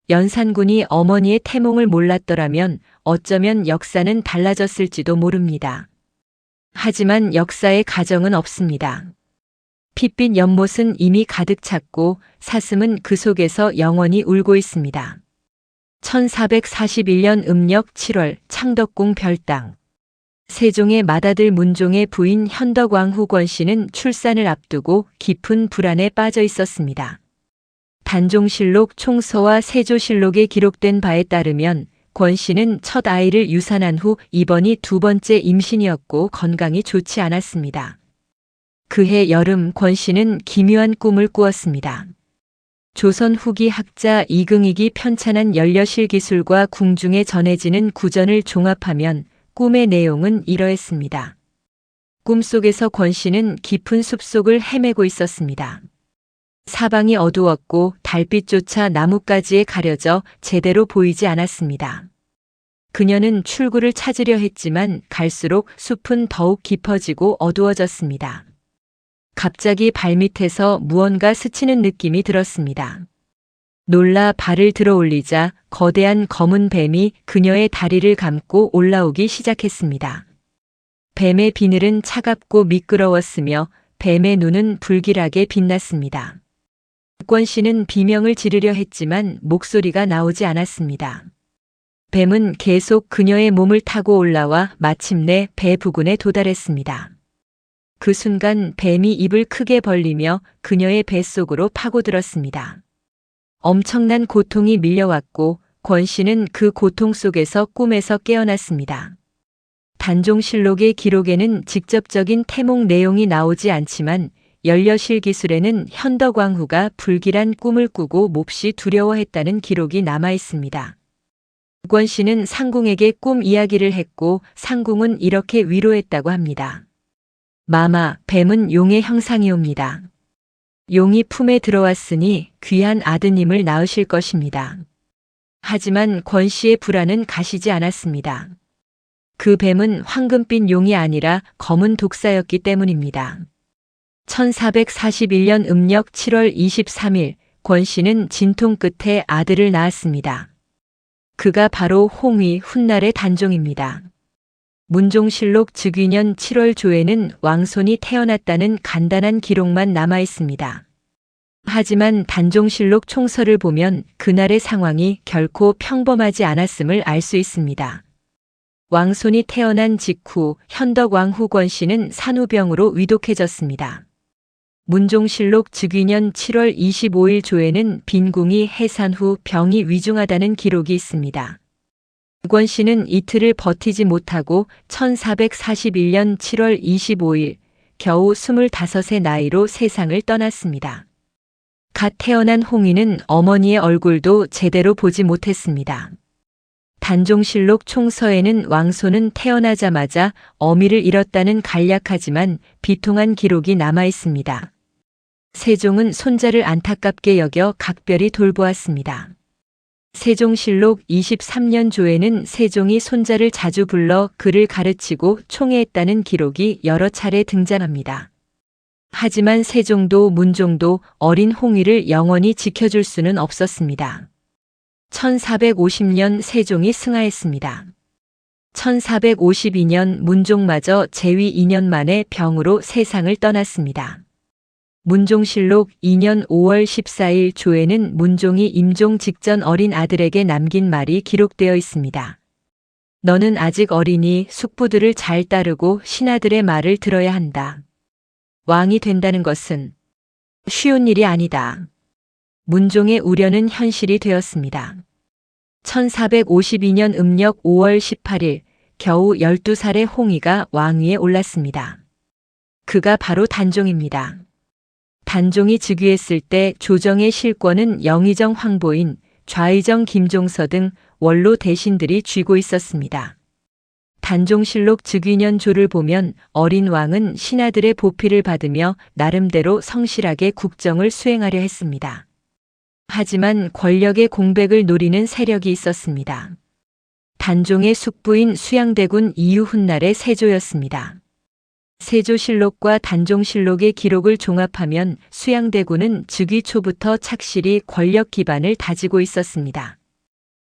연산군이 어머니의 태몽을 몰랐더라면 어쩌면 역사는 달라졌을지도 모릅니다. 하지만 역사의 가정은 없습니다. 핏빛 연못은 이미 가득 찼고 사슴은 그 속에서 영원히 울고 있습니다. 1441년 음력 7월 창덕궁 별당. 세종의 맏아들 문종의 부인 현덕왕후 권씨는 출산을 앞두고 깊은 불안에 빠져 있었습니다. 단종실록 총서와 세조실록에 기록된 바에 따르면 권씨는 첫 아이를 유산한 후 이번이 두 번째 임신이었고 건강이 좋지 않았습니다. 그해 여름 권씨는 기묘한 꿈을 꾸었습니다. 조선 후기 학자 이긍익이 편찬한 연려실 기술과 궁중에 전해지는 구전을 종합하면 꿈의 내용은 이러했습니다. 꿈속에서 권씨는 깊은 숲속을 헤매고 있었습니다. 사방이 어두웠고 달빛조차 나뭇가지에 가려져 제대로 보이지 않았습니다. 그녀는 출구를 찾으려 했지만 갈수록 숲은 더욱 깊어지고 어두워졌습니다. 갑자기 발밑에서 무언가 스치는 느낌이 들었습니다. 놀라 발을 들어 올리자 거대한 검은 뱀이 그녀의 다리를 감고 올라오기 시작했습니다. 뱀의 비늘은 차갑고 미끄러웠으며 뱀의 눈은 불길하게 빛났습니다. 권씨는 비명을 지르려 했지만 목소리가 나오지 않았습니다. 뱀은 계속 그녀의 몸을 타고 올라와 마침내 배 부근에 도달했습니다. 그 순간 뱀이 입을 크게 벌리며 그녀의 뱃속으로 파고들었습니다. 엄청난 고통이 밀려왔고 권씨는 그 고통 속에서 꿈에서 깨어났습니다. 단종실록의 기록에는 직접적인 태몽 내용이 나오지 않지만 연려실 기술에는 현덕왕후가 불길한 꿈을 꾸고 몹시 두려워했다는 기록이 남아 있습니다. 권 씨는 상궁에게 꿈 이야기를 했고 상궁은 이렇게 위로했다고 합니다. 마마, 뱀은 용의 형상이옵니다. 용이 품에 들어왔으니 귀한 아드님을 낳으실 것입니다. 하지만 권 씨의 불안은 가시지 않았습니다. 그 뱀은 황금빛 용이 아니라 검은 독사였기 때문입니다. 1441년 음력 7월 23일 권 씨는 진통 끝에 아들을 낳았습니다. 그가 바로 홍위 훗날의 단종입니다. 문종실록 즉위년 7월 조에는 왕손이 태어났다는 간단한 기록만 남아 있습니다. 하지만 단종실록 총서를 보면 그날의 상황이 결코 평범하지 않았음을 알 수 있습니다. 왕손이 태어난 직후 현덕왕 후권 씨는 산후병으로 위독해졌습니다. 문종실록 즉위년 7월 25일 조에는 빈궁이 해산 후 병이 위중하다는 기록이 있습니다. 권 씨는 이틀을 버티지 못하고 1441년 7월 25일 겨우 25의 나이로 세상을 떠났습니다. 갓 태어난 홍위는 어머니의 얼굴도 제대로 보지 못했습니다. 단종실록 총서에는 왕손은 태어나자마자 어미를 잃었다는 간략하지만 비통한 기록이 남아 있습니다. 세종은 손자를 안타깝게 여겨 각별히 돌보았습니다. 세종실록 23년 조에는 세종이 손자를 자주 불러 그를 가르치고 총애했다는 기록이 여러 차례 등장합니다. 하지만 세종도 문종도 어린 홍위를 영원히 지켜줄 수는 없었습니다. 1450년 세종이 승하했습니다. 1452년 문종마저 재위 2년 만에 병으로 세상을 떠났습니다. 문종실록 2년 5월 14일 조에는 문종이 임종 직전 어린 아들에게 남긴 말이 기록되어 있습니다. 너는 아직 어리니 숙부들을 잘 따르고 신하들의 말을 들어야 한다. 왕이 된다는 것은 쉬운 일이 아니다. 문종의 우려는 현실이 되었습니다. 1452년 음력 5월 18일 겨우 12살의 홍위가 왕위에 올랐습니다. 그가 바로 단종입니다. 단종이 즉위했을 때 조정의 실권은 영의정 황보인, 좌의정 김종서 등 원로 대신들이 쥐고 있었습니다. 단종실록 즉위년 조를 보면 어린 왕은 신하들의 보필을 받으며 나름대로 성실하게 국정을 수행하려 했습니다. 하지만 권력의 공백을 노리는 세력이 있었습니다. 단종의 숙부인 수양대군 이유 훗날의 세조였습니다. 세조실록과 단종실록의 기록을 종합하면 수양대군은 즉위 초부터 착실히 권력 기반을 다지고 있었습니다.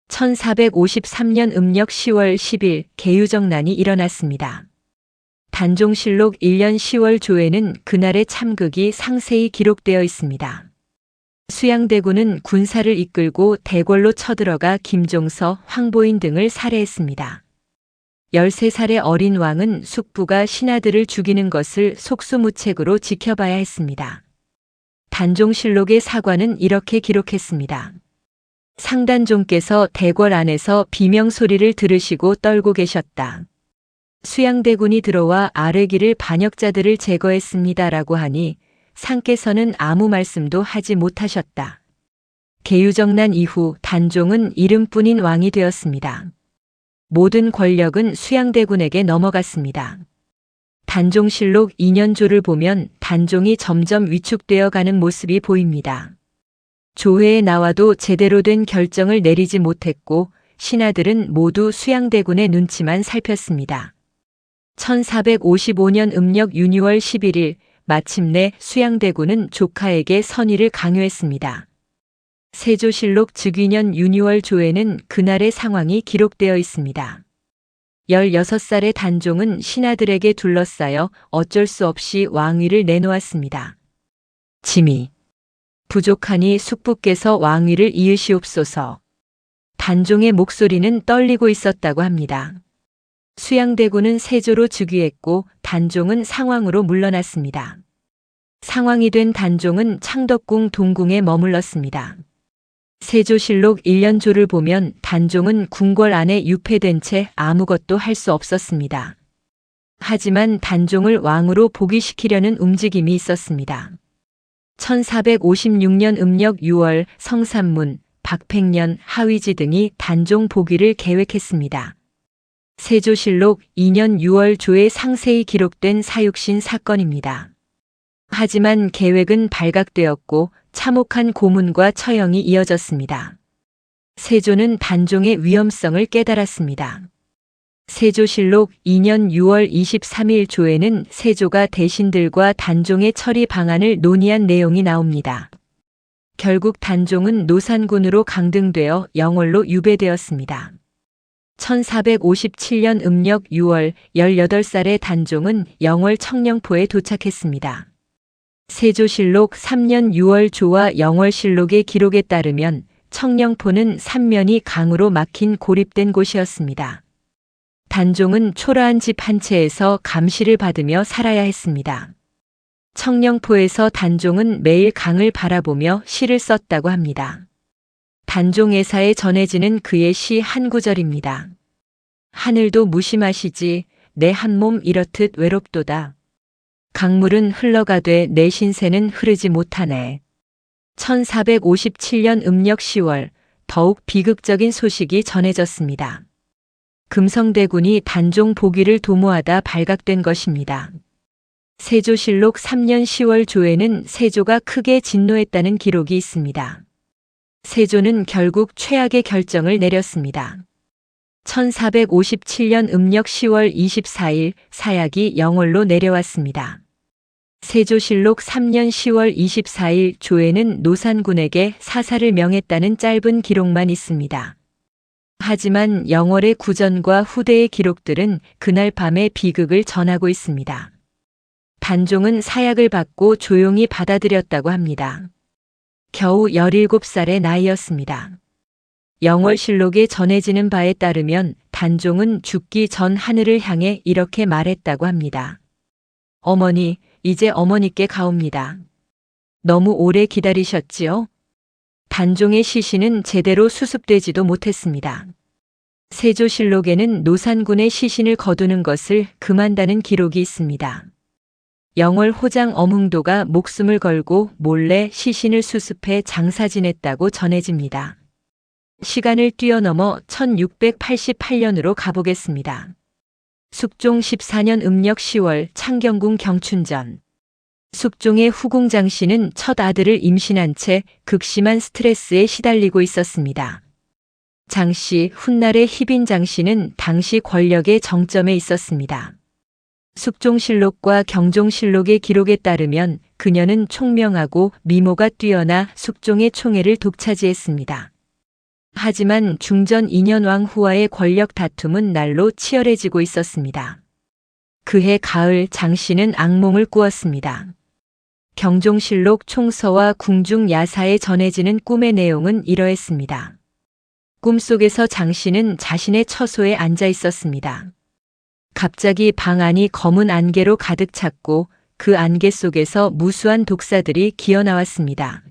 1453년 음력 10월 10일 계유정난이 일어났습니다. 단종실록 1년 10월 조에는 그날의 참극이 상세히 기록되어 있습니다. 수양대군은 군사를 이끌고 대궐로 쳐들어가 김종서, 황보인 등을 살해했습니다. 13살의 어린 왕은 숙부가 신하들을 죽이는 것을 속수무책으로 지켜봐야 했습니다. 단종실록의 사관은 이렇게 기록했습니다. 상단종께서 대궐 안에서 비명소리를 들으시고 떨고 계셨다. 수양대군이 들어와 아뢰기를 반역자들을 제거했습니다라고 하니 상께서는 아무 말씀도 하지 못하셨다. 계유정난 이후 단종은 이름뿐인 왕이 되었습니다. 모든 권력은 수양대군에게 넘어갔습니다. 단종실록 2년조를 보면 단종이 점점 위축되어 가는 모습이 보입니다. 조회에 나와도 제대로 된 결정을 내리지 못했고 신하들은 모두 수양대군의 눈치만 살폈습니다. 1455년 음력 6월 11일 마침내 수양대군은 조카에게 선의를 강요했습니다. 세조실록 즉위년 6월 조에는 그날의 상황이 기록되어 있습니다. 16살의 단종은 신하들에게 둘러싸여 어쩔 수 없이 왕위를 내놓았습니다. 짐이 부족하니 숙부께서 왕위를 이으시옵소서. 단종의 목소리는 떨리고 있었다고 합니다. 수양대군은 세조로 즉위했고 단종은 상왕으로 물러났습니다. 상왕이 된 단종은 창덕궁 동궁에 머물렀습니다. 세조실록 1년조를 보면 단종은 궁궐 안에 유폐된 채 아무것도 할 수 없었습니다. 하지만 단종을 왕으로 복위시키려는 움직임이 있었습니다. 1456년 음력 6월 성산문, 박팽년, 하위지 등이 단종 복위를 계획했습니다. 세조실록 2년 6월 조에 상세히 기록된 사육신 사건입니다. 하지만 계획은 발각되었고 참혹한 고문과 처형이 이어졌습니다. 세조는 단종의 위험성을 깨달았습니다. 세조실록 2년 6월 23일 조에는 세조가 대신들과 단종의 처리 방안을 논의한 내용이 나옵니다. 결국 단종은 노산군으로 강등되어 영월로 유배되었습니다. 1457년 음력 6월 18살의 단종은 영월 청령포에 도착했습니다. 세조실록 3년 6월 조와 영월실록의 기록에 따르면 청령포는 삼면이 강으로 막힌 고립된 곳이었습니다. 단종은 초라한 집 한 채에서 감시를 받으며 살아야 했습니다. 청령포에서 단종은 매일 강을 바라보며 시를 썼다고 합니다. 단종애사에 전해지는 그의 시 한 구절입니다. 하늘도 무심하시지 내 한 몸 이렇듯 외롭도다. 강물은 흘러가되 내 신세는 흐르지 못하네. 1457년 음력 10월 더욱 비극적인 소식이 전해졌습니다. 금성대군이 단종 복위를 도모하다 발각된 것입니다. 세조실록 3년 10월 조에는 세조가 크게 진노했다는 기록이 있습니다. 세조는 결국 최악의 결정을 내렸습니다. 1457년 음력 10월 24일 사약이 영월로 내려왔습니다. 세조실록 3년 10월 24일 조에는 노산군에게 사살을 명했다는 짧은 기록만 있습니다. 하지만 영월의 구전과 후대의 기록들은 그날 밤의 비극을 전하고 있습니다. 단종은 사약을 받고 조용히 받아들였다고 합니다. 겨우 17살의 나이였습니다. 영월실록에 전해지는 바에 따르면 단종은 죽기 전 하늘을 향해 이렇게 말했다고 합니다. 어머니, 이제 어머니께 가옵니다. 너무 오래 기다리셨지요? 단종의 시신은 제대로 수습되지도 못했습니다. 세조실록에는 노산군의 시신을 거두는 것을 금한다는 기록이 있습니다. 영월 호장 엄흥도가 목숨을 걸고 몰래 시신을 수습해 장사 지냈다고 전해집니다. 시간을 뛰어넘어 1688년으로 가보겠습니다. 숙종 14년 음력 10월 창경궁 경춘전. 숙종의 후궁 장씨는 첫 아들을 임신한 채 극심한 스트레스에 시달리고 있었습니다. 장씨 훗날의 희빈 장씨는 당시 권력의 정점에 있었습니다. 숙종실록과 경종실록의 기록에 따르면 그녀는 총명하고 미모가 뛰어나 숙종의 총애를 독차지했습니다. 하지만 중전 인현왕 후와의 권력 다툼은 날로 치열해지고 있었습니다. 그해 가을 장씨는 악몽을 꾸었습니다. 경종실록 총서와 궁중 야사에 전해지는 꿈의 내용은 이러했습니다. 꿈속에서 장씨는 자신의 처소에 앉아 있었습니다. 갑자기 방 안이 검은 안개로 가득 찼고 그 안개 속에서 무수한 독사들이 기어나왔습니다.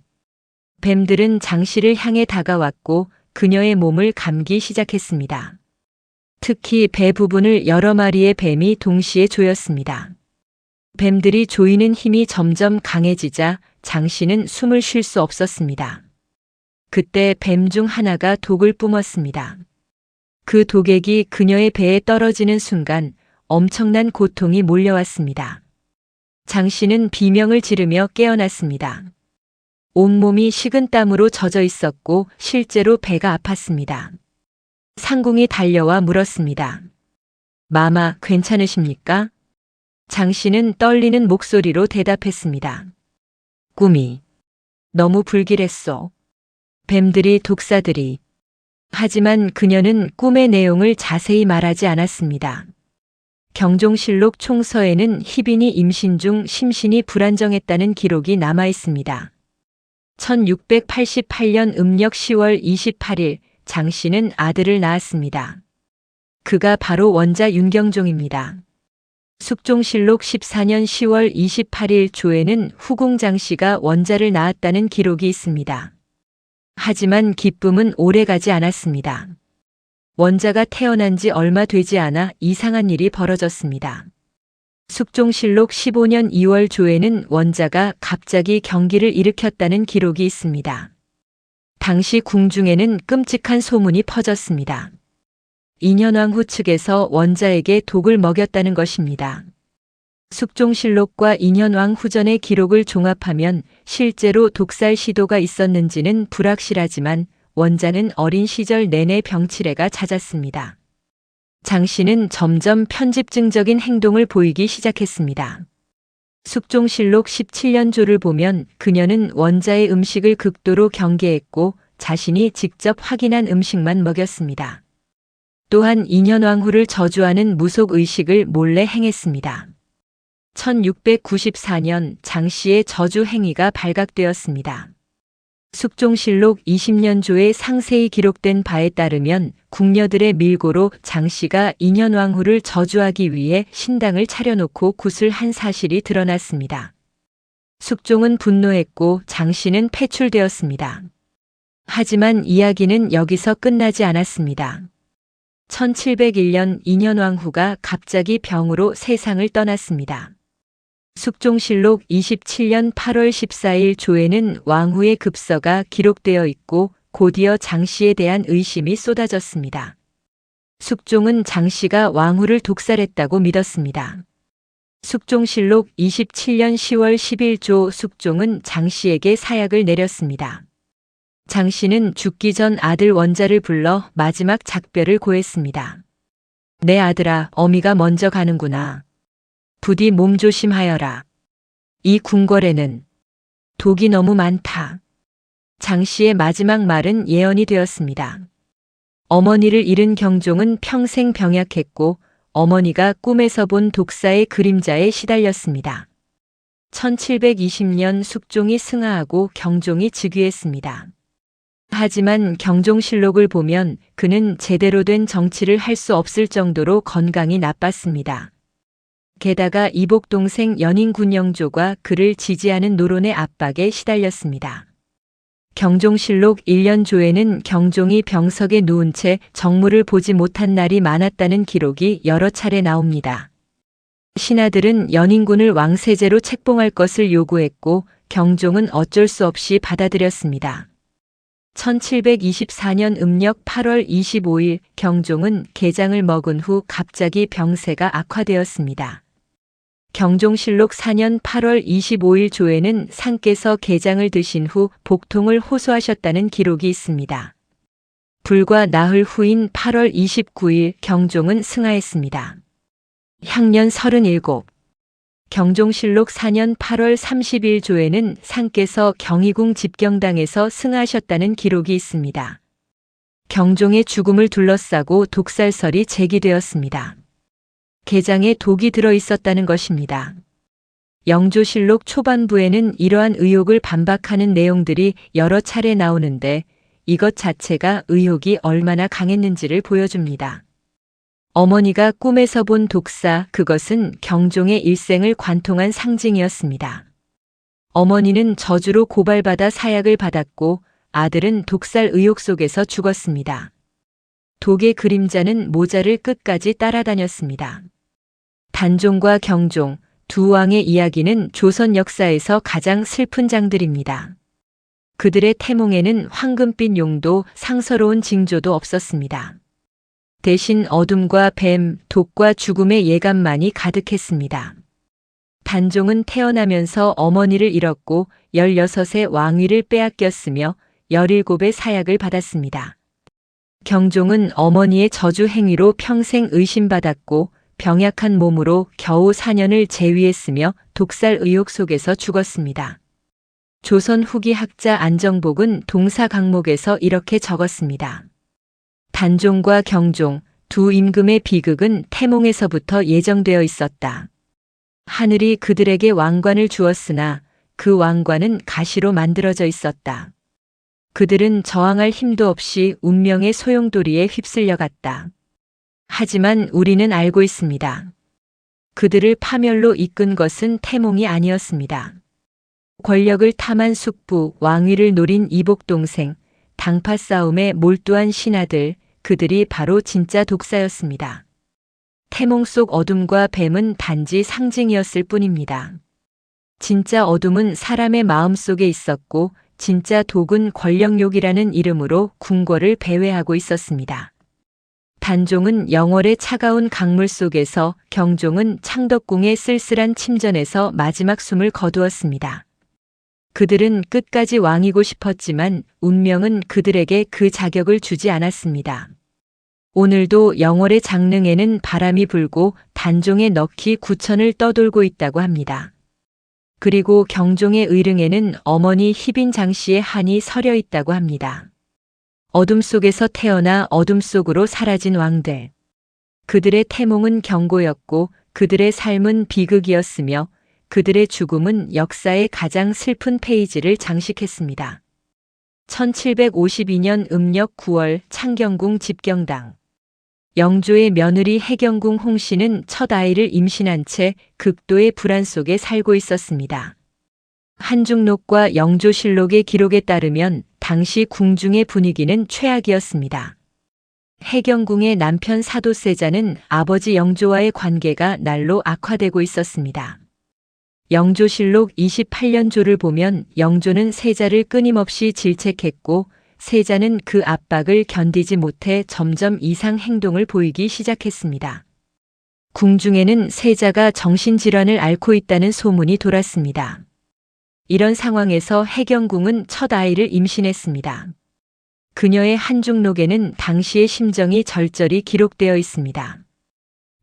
뱀들은 장씨를 향해 다가왔고 그녀의 몸을 감기 시작했습니다. 특히 배 부분을 여러 마리의 뱀이 동시에 조였습니다. 뱀들이 조이는 힘이 점점 강해지자 장씨는 숨을 쉴 수 없었습니다. 그때 뱀 중 하나가 독을 뿜었습니다. 그 독액이 그녀의 배에 떨어지는 순간 엄청난 고통이 몰려왔습니다. 장씨는 비명을 지르며 깨어났습니다. 온몸이 식은 땀으로 젖어 있었고 실제로 배가 아팠습니다. 상궁이 달려와 물었습니다. 마마, 괜찮으십니까? 장씨는 떨리는 목소리로 대답했습니다. 꿈이 너무 불길했어. 뱀들이 독사들이. 하지만 그녀는 꿈의 내용을 자세히 말하지 않았습니다. 경종실록 총서에는 희빈이 임신 중 심신이 불안정했다는 기록이 남아 있습니다. 1688년 음력 10월 28일 장씨는 아들을 낳았습니다. 그가 바로 원자 윤경종입니다. 숙종실록 14년 10월 28일 조에는 후궁 장씨가 원자를 낳았다는 기록이 있습니다. 하지만 기쁨은 오래가지 않았습니다. 원자가 태어난 지 얼마 되지 않아 이상한 일이 벌어졌습니다. 숙종실록 15년 2월 조에는 원자가 갑자기 경기를 일으켰다는 기록이 있습니다. 당시 궁중에는 끔찍한 소문이 퍼졌습니다. 인현왕후 측에서 원자에게 독을 먹였다는 것입니다. 숙종실록과 인현왕후전의 기록을 종합하면 실제로 독살 시도가 있었는지는 불확실하지만 원자는 어린 시절 내내 병치레가 잦았습니다. 장씨는 점점 편집증적인 행동을 보이기 시작했습니다. 숙종실록 17년조를 보면 그녀는 원자의 음식을 극도로 경계했고 자신이 직접 확인한 음식만 먹였습니다. 또한 인현왕후를 저주하는 무속의식을 몰래 행했습니다. 1694년 장씨의 저주 행위가 발각되었습니다. 숙종실록 20년조에 상세히 기록된 바에 따르면 궁녀들의 밀고로 장씨가 인현왕후를 저주하기 위해 신당을 차려놓고 굿을 한 사실이 드러났습니다. 숙종은 분노했고 장씨는 폐출되었습니다. 하지만 이야기는 여기서 끝나지 않았습니다. 1701년 인현왕후가 갑자기 병으로 세상을 떠났습니다. 숙종실록 27년 8월 14일 조에는 왕후의 급서가 기록되어 있고 곧이어 장씨에 대한 의심이 쏟아졌습니다. 숙종은 장씨가 왕후를 독살했다고 믿었습니다. 숙종실록 27년 10월 10일 숙종은 장씨에게 사약을 내렸습니다. 장씨는 죽기 전 아들 원자를 불러 마지막 작별을 고했습니다. 내 아들아, 어미가 먼저 가는구나. 부디 몸 조심하여라. 이 궁궐에는 독이 너무 많다. 장씨의 마지막 말은 예언이 되었습니다. 어머니를 잃은 경종은 평생 병약했고 어머니가 꿈에서 본 독사의 그림자에 시달렸습니다. 1720년 숙종이 승하하고 경종이 즉위했습니다. 하지만 경종실록을 보면 그는 제대로 된 정치를 할 수 없을 정도로 건강이 나빴습니다. 게다가 이복 동생 연인군영조가 그를 지지하는 노론의 압박에 시달렸습니다. 경종실록 1년조에는 경종이 병석에 누운 채 정무를 보지 못한 날이 많았다는 기록이 여러 차례 나옵니다. 신하들은 연인군을 왕세제로 책봉할 것을 요구했고 경종은 어쩔 수 없이 받아들였습니다. 1724년 음력 8월 25일 경종은 게장을 먹은 후 갑자기 병세가 악화되었습니다. 경종실록 4년 8월 25일 조에는 상께서 게장을 드신 후 복통을 호소하셨다는 기록이 있습니다. 불과 나흘 후인 8월 29일 경종은 승하했습니다. 향년 37. 경종실록 4년 8월 30일 조에는 상께서 경희궁 집경당에서 승하하셨다는 기록이 있습니다. 경종의 죽음을 둘러싸고 독살설이 제기되었습니다. 게장에 독이 들어 있었다는 것입니다. 영조실록 초반부에는 이러한 의혹을 반박하는 내용들이 여러 차례 나오는데 이것 자체가 의혹이 얼마나 강했는지를 보여줍니다. 어머니가 꿈에서 본 독사, 그것은 경종의 일생을 관통한 상징이었습니다. 어머니는 저주로 고발받아 사약을 받았고 아들은 독살 의혹 속에서 죽었습니다. 독의 그림자는 모자를 끝까지 따라다녔습니다. 단종과 경종, 두 왕의 이야기는 조선 역사에서 가장 슬픈 장들입니다. 그들의 태몽에는 황금빛 용도, 상서로운 징조도 없었습니다. 대신 어둠과 뱀, 독과 죽음의 예감만이 가득했습니다. 단종은 태어나면서 어머니를 잃었고 16의 왕위를 빼앗겼으며 17의 사약을 받았습니다. 경종은 어머니의 저주 행위로 평생 의심받았고 병약한 몸으로 겨우 4년을 재위했으며 독살 의혹 속에서 죽었습니다. 조선 후기 학자 안정복은 동사 강목에서 이렇게 적었습니다. 단종과 경종, 두 임금의 비극은 태몽에서부터 예정되어 있었다. 하늘이 그들에게 왕관을 주었으나 그 왕관은 가시로 만들어져 있었다. 그들은 저항할 힘도 없이 운명의 소용돌이에 휩쓸려갔다. 하지만 우리는 알고 있습니다. 그들을 파멸로 이끈 것은 태몽이 아니었습니다. 권력을 탐한 숙부, 왕위를 노린 이복 동생, 당파 싸움에 몰두한 신하들, 그들이 바로 진짜 독사였습니다. 태몽 속 어둠과 뱀은 단지 상징이었을 뿐입니다. 진짜 어둠은 사람의 마음 속에 있었고 진짜 독은 권력욕이라는 이름으로 궁궐을 배회하고 있었습니다. 단종은 영월의 차가운 강물 속에서, 경종은 창덕궁의 쓸쓸한 침전에서 마지막 숨을 거두었습니다. 그들은 끝까지 왕이고 싶었지만 운명은 그들에게 그 자격을 주지 않았습니다. 오늘도 영월의 장릉에는 바람이 불고 단종의 너키 9천을 떠돌고 있다고 합니다. 그리고 경종의 의릉에는 어머니 희빈 장씨의 한이 서려 있다고 합니다. 어둠 속에서 태어나 어둠 속으로 사라진 왕들. 그들의 태몽은 경고였고 그들의 삶은 비극이었으며 그들의 죽음은 역사의 가장 슬픈 페이지를 장식했습니다. 1752년 음력 9월 창경궁 집경당. 영조의 며느리 해경궁 홍씨는 첫 아이를 임신한 채 극도의 불안 속에 살고 있었습니다. 한중록과 영조실록의 기록에 따르면 당시 궁중의 분위기는 최악이었습니다. 해경궁의 남편 사도세자는 아버지 영조와의 관계가 날로 악화되고 있었습니다. 영조실록 28년조를 보면 영조는 세자를 끊임없이 질책했고 세자는 그 압박을 견디지 못해 점점 이상 행동을 보이기 시작했습니다. 궁중에는 세자가 정신질환을 앓고 있다는 소문이 돌았습니다. 이런 상황에서 해경궁은 첫 아이를 임신했습니다. 그녀의 한중록에는 당시의 심정이 절절히 기록되어 있습니다.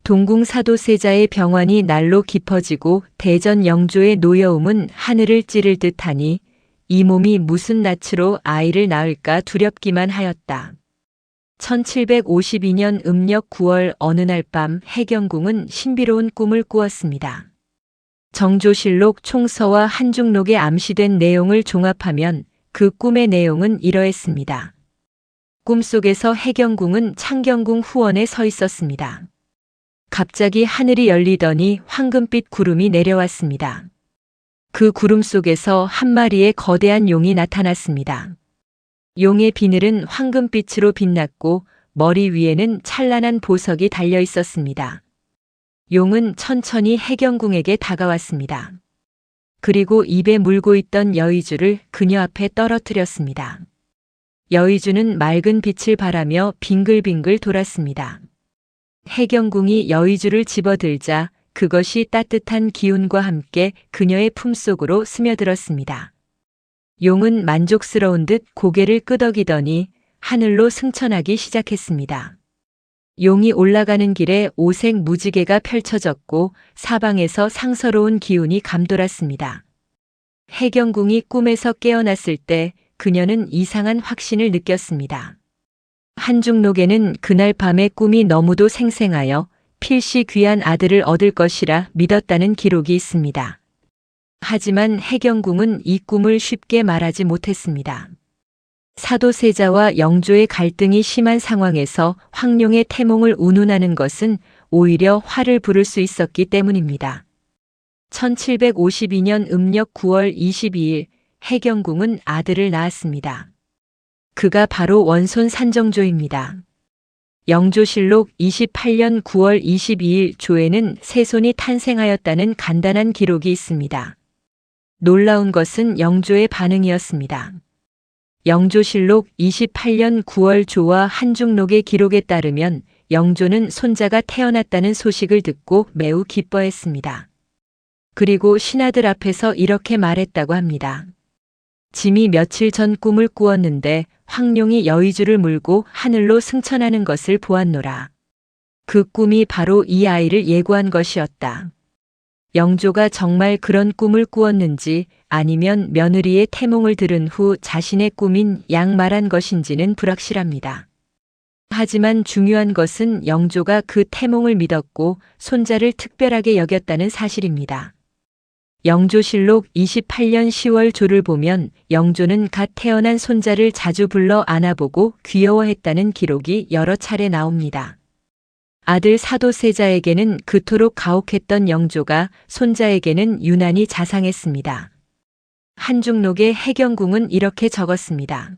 동궁 사도세자의 병환이 날로 깊어지고 대전 영조의 노여움은 하늘을 찌를 듯하니 이 몸이 무슨 낯으로 아이를 낳을까 두렵기만 하였다. 1752년 음력 9월 어느 날 밤 해경궁은 신비로운 꿈을 꾸었습니다. 정조실록 총서와 한중록에 암시된 내용을 종합하면 그 꿈의 내용은 이러했습니다. 꿈속에서 해경궁은 창경궁 후원에 서 있었습니다. 갑자기 하늘이 열리더니 황금빛 구름이 내려왔습니다. 그 구름 속에서 한 마리의 거대한 용이 나타났습니다. 용의 비늘은 황금빛으로 빛났고 머리 위에는 찬란한 보석이 달려 있었습니다. 용은 천천히 해경궁에게 다가왔습니다. 그리고 입에 물고 있던 여의주를 그녀 앞에 떨어뜨렸습니다. 여의주는 맑은 빛을 발하며 빙글빙글 돌았습니다. 해경궁이 여의주를 집어들자 그것이 따뜻한 기운과 함께 그녀의 품속으로 스며들었습니다. 용은 만족스러운 듯 고개를 끄덕이더니 하늘로 승천하기 시작했습니다. 용이 올라가는 길에 오색 무지개가 펼쳐졌고 사방에서 상서로운 기운이 감돌았습니다. 해경궁이 꿈에서 깨어났을 때 그녀는 이상한 확신을 느꼈습니다. 한중록에는 그날 밤의 꿈이 너무도 생생하여 필시 귀한 아들을 얻을 것이라 믿었다는 기록이 있습니다. 하지만 해경궁은 이 꿈을 쉽게 말하지 못했습니다. 사도세자와 영조의 갈등이 심한 상황에서 황룡의 태몽을 운운하는 것은 오히려 화를 부를 수 있었기 때문입니다. 1752년 음력 9월 22일 해경궁은 아들을 낳았습니다. 그가 바로 원손 산정조입니다. 영조실록 28년 9월 22일 조에는 새손이 탄생하였다는 간단한 기록이 있습니다. 놀라운 것은 영조의 반응이었습니다. 영조실록 28년 9월 조와 한중록의 기록에 따르면 영조는 손자가 태어났다는 소식을 듣고 매우 기뻐했습니다. 그리고 신하들 앞에서 이렇게 말했다고 합니다. 짐이 며칠 전 꿈을 꾸었는데 황룡이 여의주를 물고 하늘로 승천하는 것을 보았노라. 그 꿈이 바로 이 아이를 예고한 것이었다. 영조가 정말 그런 꿈을 꾸었는지 아니면 며느리의 태몽을 들은 후 자신의 꿈인 양 말한 것인지는 불확실합니다. 하지만 중요한 것은 영조가 그 태몽을 믿었고 손자를 특별하게 여겼다는 사실입니다. 영조실록 28년 10월 조를 보면 영조는 갓 태어난 손자를 자주 불러 안아보고 귀여워했다는 기록이 여러 차례 나옵니다. 아들 사도세자에게는 그토록 가혹했던 영조가 손자에게는 유난히 자상했습니다. 한중록의 해경궁은 이렇게 적었습니다.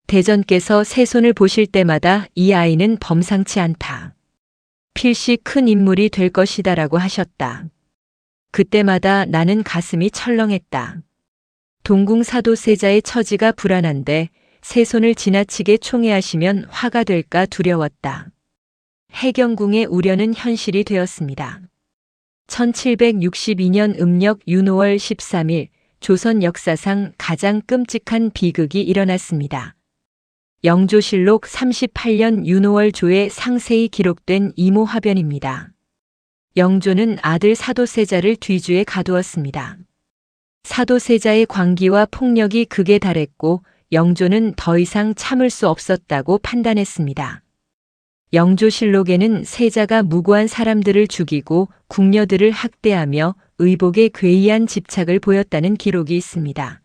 대전께서 새손을 보실 때마다 이 아이는 범상치 않다. 필시 큰 인물이 될 것이다라고 하셨다. 그때마다 나는 가슴이 철렁했다. 동궁 사도세자의 처지가 불안한데 세손을 지나치게 총애하시면 화가 될까 두려웠다. 해경궁의 우려는 현실이 되었습니다. 1762년 음력 윤오월 13일 조선 역사상 가장 끔찍한 비극이 일어났습니다. 영조실록 38년 윤오월 조에 상세히 기록된 이모화변입니다. 영조는 아들 사도세자를 뒤주에 가두었습니다. 사도세자의 광기와 폭력이 극에 달했고 영조는 더 이상 참을 수 없었다고 판단했습니다. 영조실록에는 세자가 무고한 사람들을 죽이고 궁녀들을 학대하며 의복에 괴이한 집착을 보였다는 기록이 있습니다.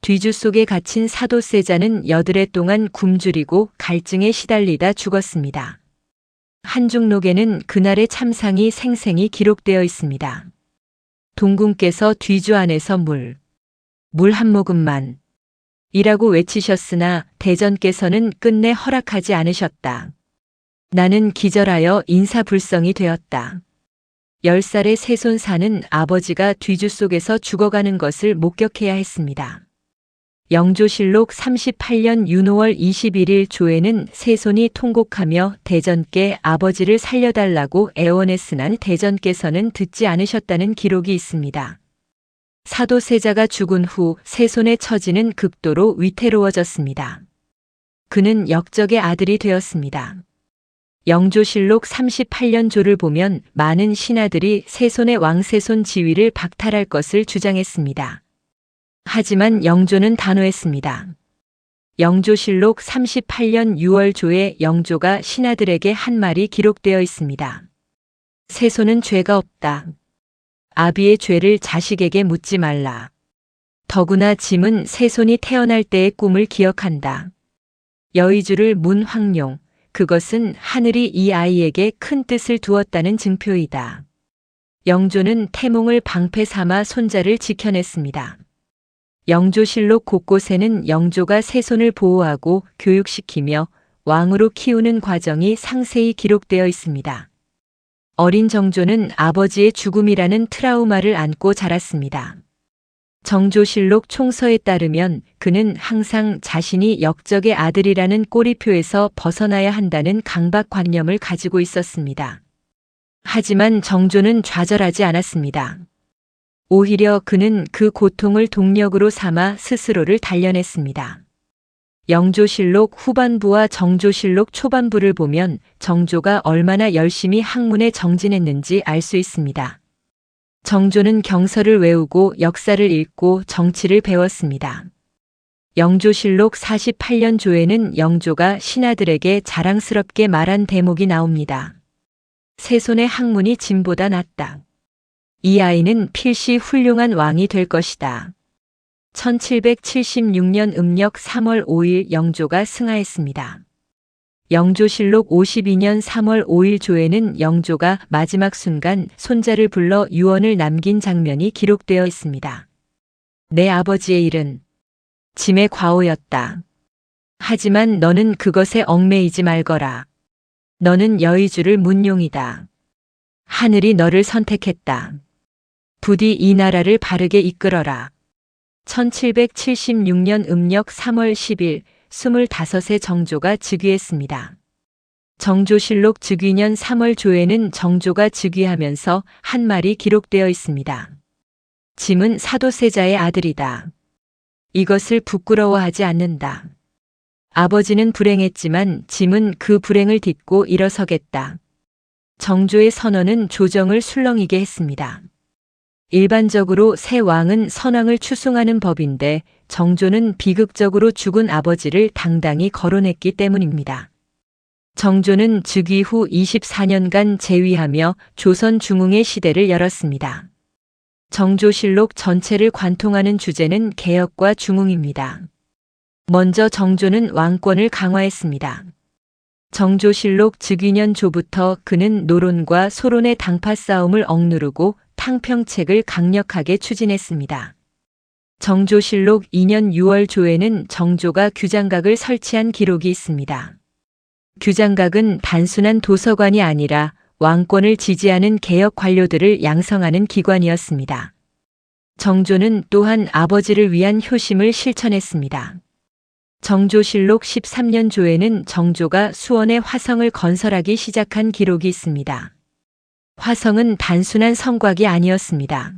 뒤주 속에 갇힌 사도세자는 여드레 동안 굶주리고 갈증에 시달리다 죽었습니다. 한중록에는 그날의 참상이 생생히 기록되어 있습니다. 동궁께서 뒤주 안에서 물 한 모금만 이라고 외치셨으나 대전께서는 끝내 허락하지 않으셨다. 나는 기절하여 인사불성이 되었다. 10살의 세손사는 아버지가 뒤주 속에서 죽어가는 것을 목격해야 했습니다. 영조실록 38년 윤오월 21일 조에는 세손이 통곡하며 대전께 아버지를 살려달라고 애원했으나 대전께서는 듣지 않으셨다는 기록이 있습니다. 사도세자가 죽은 후 세손의 처지는 극도로 위태로워졌습니다. 그는 역적의 아들이 되었습니다. 영조실록 38년 조를 보면 많은 신하들이 세손의 왕세손 지위를 박탈할 것을 주장했습니다. 하지만 영조는 단호했습니다. 영조실록 38년 6월 조에 영조가 신하들에게 한 말이 기록되어 있습니다. 세손은 죄가 없다. 아비의 죄를 자식에게 묻지 말라. 더구나 짐은 세손이 태어날 때의 꿈을 기억한다. 여의주를 문 황룡, 그것은 하늘이 이 아이에게 큰 뜻을 두었다는 증표이다. 영조는 태몽을 방패 삼아 손자를 지켜냈습니다. 영조실록 곳곳에는 영조가 세손을 보호하고 교육시키며 왕으로 키우는 과정이 상세히 기록되어 있습니다. 어린 정조는 아버지의 죽음이라는 트라우마를 안고 자랐습니다. 정조실록 총서에 따르면 그는 항상 자신이 역적의 아들이라는 꼬리표에서 벗어나야 한다는 강박관념을 가지고 있었습니다. 하지만 정조는 좌절하지 않았습니다. 오히려 그는 그 고통을 동력으로 삼아 스스로를 단련했습니다. 영조실록 후반부와 정조실록 초반부를 보면 정조가 얼마나 열심히 학문에 정진했는지 알 수 있습니다. 정조는 경서를 외우고 역사를 읽고 정치를 배웠습니다. 영조실록 48년 조에는 영조가 신하들에게 자랑스럽게 말한 대목이 나옵니다. 세손의 학문이 짐보다 낫다. 이 아이는 필시 훌륭한 왕이 될 것이다. 1776년 음력 3월 5일 영조가 승하했습니다. 영조실록 52년 3월 5일 조에는 영조가 마지막 순간 손자를 불러 유언을 남긴 장면이 기록되어 있습니다. 내 아버지의 일은 짐의 과오였다. 하지만 너는 그것에 얽매이지 말거라. 너는 여의주를 문용이다. 하늘이 너를 선택했다. 부디 이 나라를 바르게 이끌어라. 1776년 음력 3월 10일 25세 정조가 즉위했습니다. 정조실록 즉위년 3월 조에는 정조가 즉위하면서 한 말이 기록되어 있습니다. 짐은 사도세자의 아들이다. 이것을 부끄러워하지 않는다. 아버지는 불행했지만 짐은 그 불행을 딛고 일어서겠다. 정조의 선언은 조정을 술렁이게 했습니다. 일반적으로 새 왕은 선왕을 추승하는 법인데 정조는 비극적으로 죽은 아버지를 당당히 거론했기 때문입니다. 정조는 즉위 후 24년간 재위하며 조선 중흥의 시대를 열었습니다. 정조실록 전체를 관통하는 주제는 개혁과 중흥입니다. 먼저 정조는 왕권을 강화했습니다. 정조실록 즉위년 조부터 그는 노론과 소론의 당파 싸움을 억누르고 탕평책을 강력하게 추진했습니다. 정조실록 2년 6월 조에는 정조가 규장각을 설치한 기록이 있습니다. 규장각은 단순한 도서관이 아니라 왕권을 지지하는 개혁 관료들을 양성하는 기관이었습니다. 정조는 또한 아버지를 위한 효심을 실천했습니다. 정조실록 13년 조에는 정조가 수원에 화성을 건설하기 시작한 기록이 있습니다. 화성은 단순한 성곽이 아니었습니다.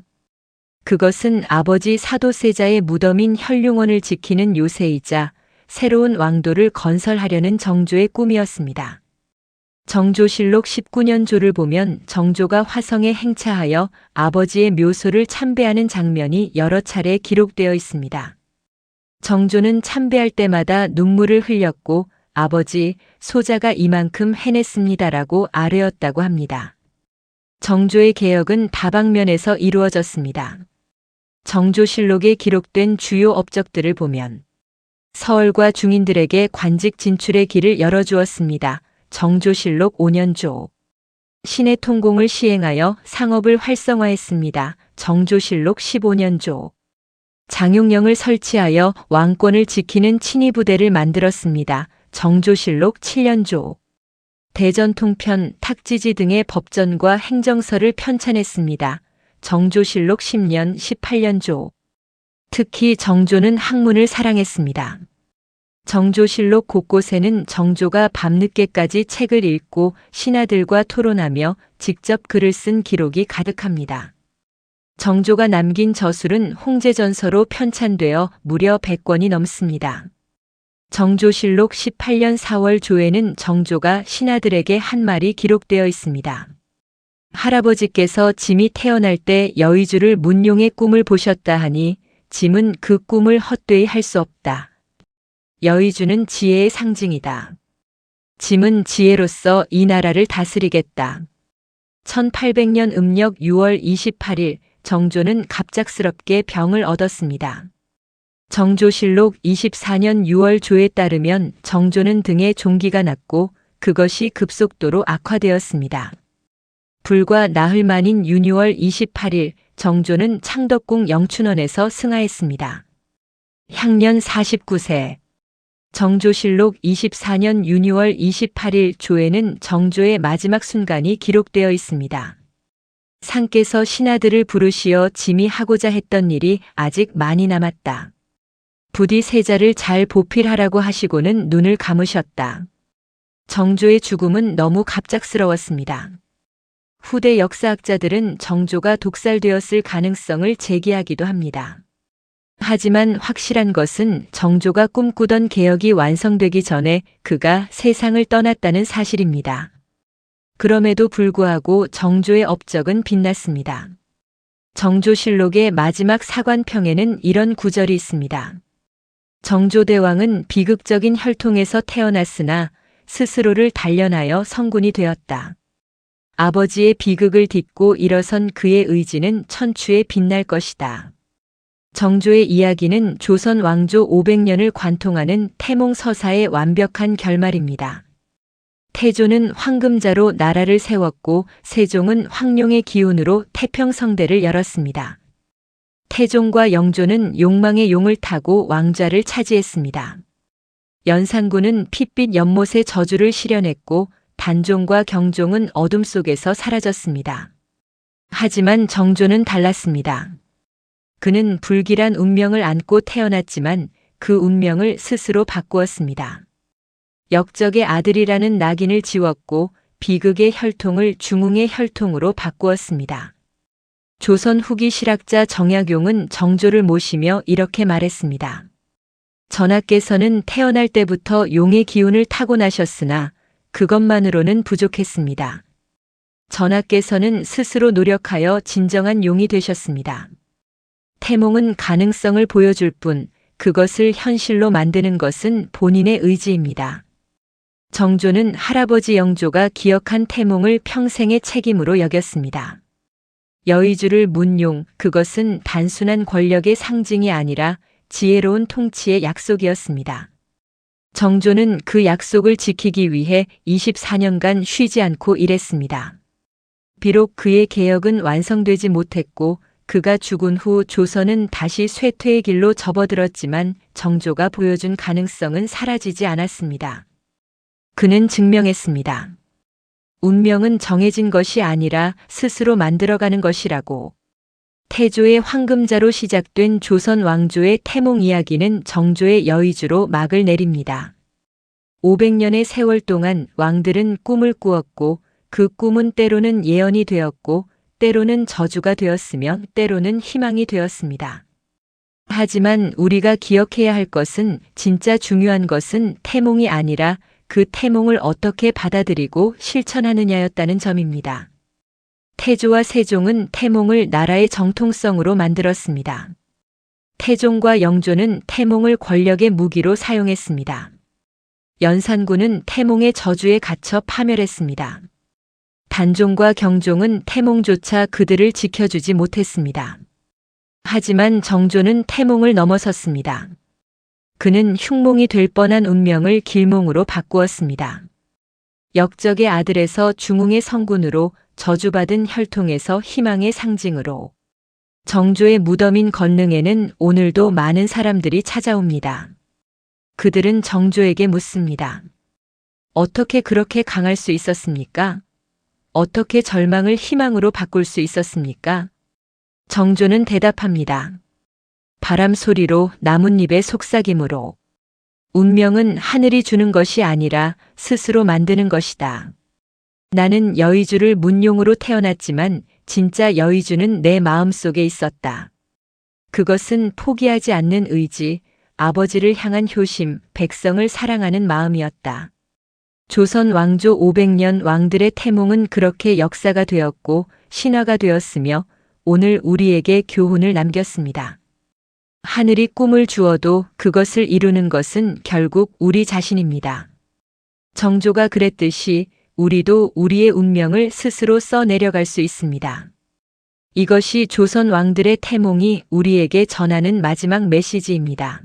그것은 아버지 사도세자의 무덤인 현룡원을 지키는 요새이자 새로운 왕도를 건설하려는 정조의 꿈이었습니다. 정조실록 19년 조를 보면 정조가 화성에 행차하여 아버지의 묘소를 참배하는 장면이 여러 차례 기록되어 있습니다. 정조는 참배할 때마다 눈물을 흘렸고 아버지, 소자가 이만큼 해냈습니다라고 아뢰었다고 합니다. 정조의 개혁은 다방면에서 이루어졌습니다. 정조실록에 기록된 주요 업적들을 보면 서얼과 중인들에게 관직 진출의 길을 열어주었습니다. 정조실록 5년조. 신의 통공을 시행하여 상업을 활성화했습니다. 정조실록 15년조. 장용령을 설치하여 왕권을 지키는 친위부대를 만들었습니다. 정조실록 7년조. 대전통편, 탁지지 등의 법전과 행정서를 편찬했습니다. 정조실록 10년 18년조. 특히 정조는 학문을 사랑했습니다. 정조실록 곳곳에는 정조가 밤늦게까지 책을 읽고 신하들과 토론하며 직접 글을 쓴 기록이 가득합니다. 정조가 남긴 저술은 홍제전서로 편찬되어 무려 100권이 넘습니다. 정조실록 18년 4월 조에는 정조가 신하들에게 한 말이 기록되어 있습니다. 할아버지께서 짐이 태어날 때 여의주를 문용의 꿈을 보셨다 하니 짐은 그 꿈을 헛되이 할 수 없다. 여의주는 지혜의 상징이다. 짐은 지혜로서 이 나라를 다스리겠다. 1800년 음력 6월 28일 정조는 갑작스럽게 병을 얻었습니다. 정조실록 24년 6월 조에 따르면 정조는 등에 종기가 났고 그것이 급속도로 악화되었습니다. 불과 나흘 만인 윤유월 28일 정조는 창덕궁 영춘원에서 승하했습니다. 향년 49세. 정조실록 24년 윤유월 28일 조에는 정조의 마지막 순간이 기록되어 있습니다. 상께서 신하들을 부르시어 짐이 하고자 했던 일이 아직 많이 남았다. 부디 세자를 잘 보필하라고 하시고는 눈을 감으셨다. 정조의 죽음은 너무 갑작스러웠습니다. 후대 역사학자들은 정조가 독살되었을 가능성을 제기하기도 합니다. 하지만 확실한 것은 정조가 꿈꾸던 개혁이 완성되기 전에 그가 세상을 떠났다는 사실입니다. 그럼에도 불구하고 정조의 업적은 빛났습니다. 정조실록의 마지막 사관평에는 이런 구절이 있습니다. 정조대왕은 비극적인 혈통에서 태어났으나 스스로를 단련하여 성군이 되었다. 아버지의 비극을 딛고 일어선 그의 의지는 천추에 빛날 것이다. 정조의 이야기는 조선 왕조 500년을 관통하는 태몽서사의 완벽한 결말입니다. 태조는 황금자로 나라를 세웠고 세종은 황룡의 기운으로 태평성대를 열었습니다. 태종과 영조는 욕망의 용을 타고 왕좌를 차지했습니다. 연산군은 핏빛 연못의 저주를 실현했고 단종과 경종은 어둠 속에서 사라졌습니다. 하지만 정조는 달랐습니다. 그는 불길한 운명을 안고 태어났지만 그 운명을 스스로 바꾸었습니다. 역적의 아들이라는 낙인을 지웠고 비극의 혈통을 중흥의 혈통으로 바꾸었습니다. 조선 후기 실학자 정약용은 정조를 모시며 이렇게 말했습니다. 전하께서는 태어날 때부터 용의 기운을 타고나셨으나 그것만으로는 부족했습니다. 전하께서는 스스로 노력하여 진정한 용이 되셨습니다. 태몽은 가능성을 보여줄 뿐 그것을 현실로 만드는 것은 본인의 의지입니다. 정조는 할아버지 영조가 기억한 태몽을 평생의 책임으로 여겼습니다. 여의주를 문용, 그것은 단순한 권력의 상징이 아니라 지혜로운 통치의 약속이었습니다. 정조는 그 약속을 지키기 위해 24년간 쉬지 않고 일했습니다. 비록 그의 개혁은 완성되지 못했고 그가 죽은 후 조선은 다시 쇠퇴의 길로 접어들었지만 정조가 보여준 가능성은 사라지지 않았습니다. 그는 증명했습니다. 운명은 정해진 것이 아니라 스스로 만들어가는 것이라고. 태조의 황금자로 시작된 조선 왕조의 태몽 이야기는 정조의 여의주로 막을 내립니다. 500년의 세월 동안 왕들은 꿈을 꾸었고 그 꿈은 때로는 예언이 되었고 때로는 저주가 되었으며 때로는 희망이 되었습니다. 하지만 우리가 기억해야 할 것은 진짜 중요한 것은 태몽이 아니라 그 태몽을 어떻게 받아들이고 실천하느냐였다는 점입니다. 태조와 세종은 태몽을 나라의 정통성으로 만들었습니다. 태종과 영조는 태몽을 권력의 무기로 사용했습니다. 연산군은 태몽의 저주에 갇혀 파멸했습니다. 단종과 경종은 태몽조차 그들을 지켜주지 못했습니다. 하지만 정조는 태몽을 넘어섰습니다. 그는 흉몽이 될 뻔한 운명을 길몽으로 바꾸었습니다. 역적의 아들에서 중흥의 성군으로 저주받은 혈통에서 희망의 상징으로 정조의 무덤인 건릉에는 오늘도 많은 사람들이 찾아옵니다. 그들은 정조에게 묻습니다. 어떻게 그렇게 강할 수 있었습니까? 어떻게 절망을 희망으로 바꿀 수 있었습니까? 정조는 대답합니다. 바람 소리로 나뭇잎의 속삭임으로. 운명은 하늘이 주는 것이 아니라 스스로 만드는 것이다. 나는 여의주를 문용으로 태어났지만 진짜 여의주는 내 마음속에 있었다. 그것은 포기하지 않는 의지, 아버지를 향한 효심, 백성을 사랑하는 마음이었다. 조선 왕조 500년 왕들의 태몽은 그렇게 역사가 되었고 신화가 되었으며 오늘 우리에게 교훈을 남겼습니다. 하늘이 꿈을 주어도 그것을 이루는 것은 결국 우리 자신입니다. 정조가 그랬듯이 우리도 우리의 운명을 스스로 써내려갈 수 있습니다. 이것이 조선 왕들의 태몽이 우리에게 전하는 마지막 메시지입니다.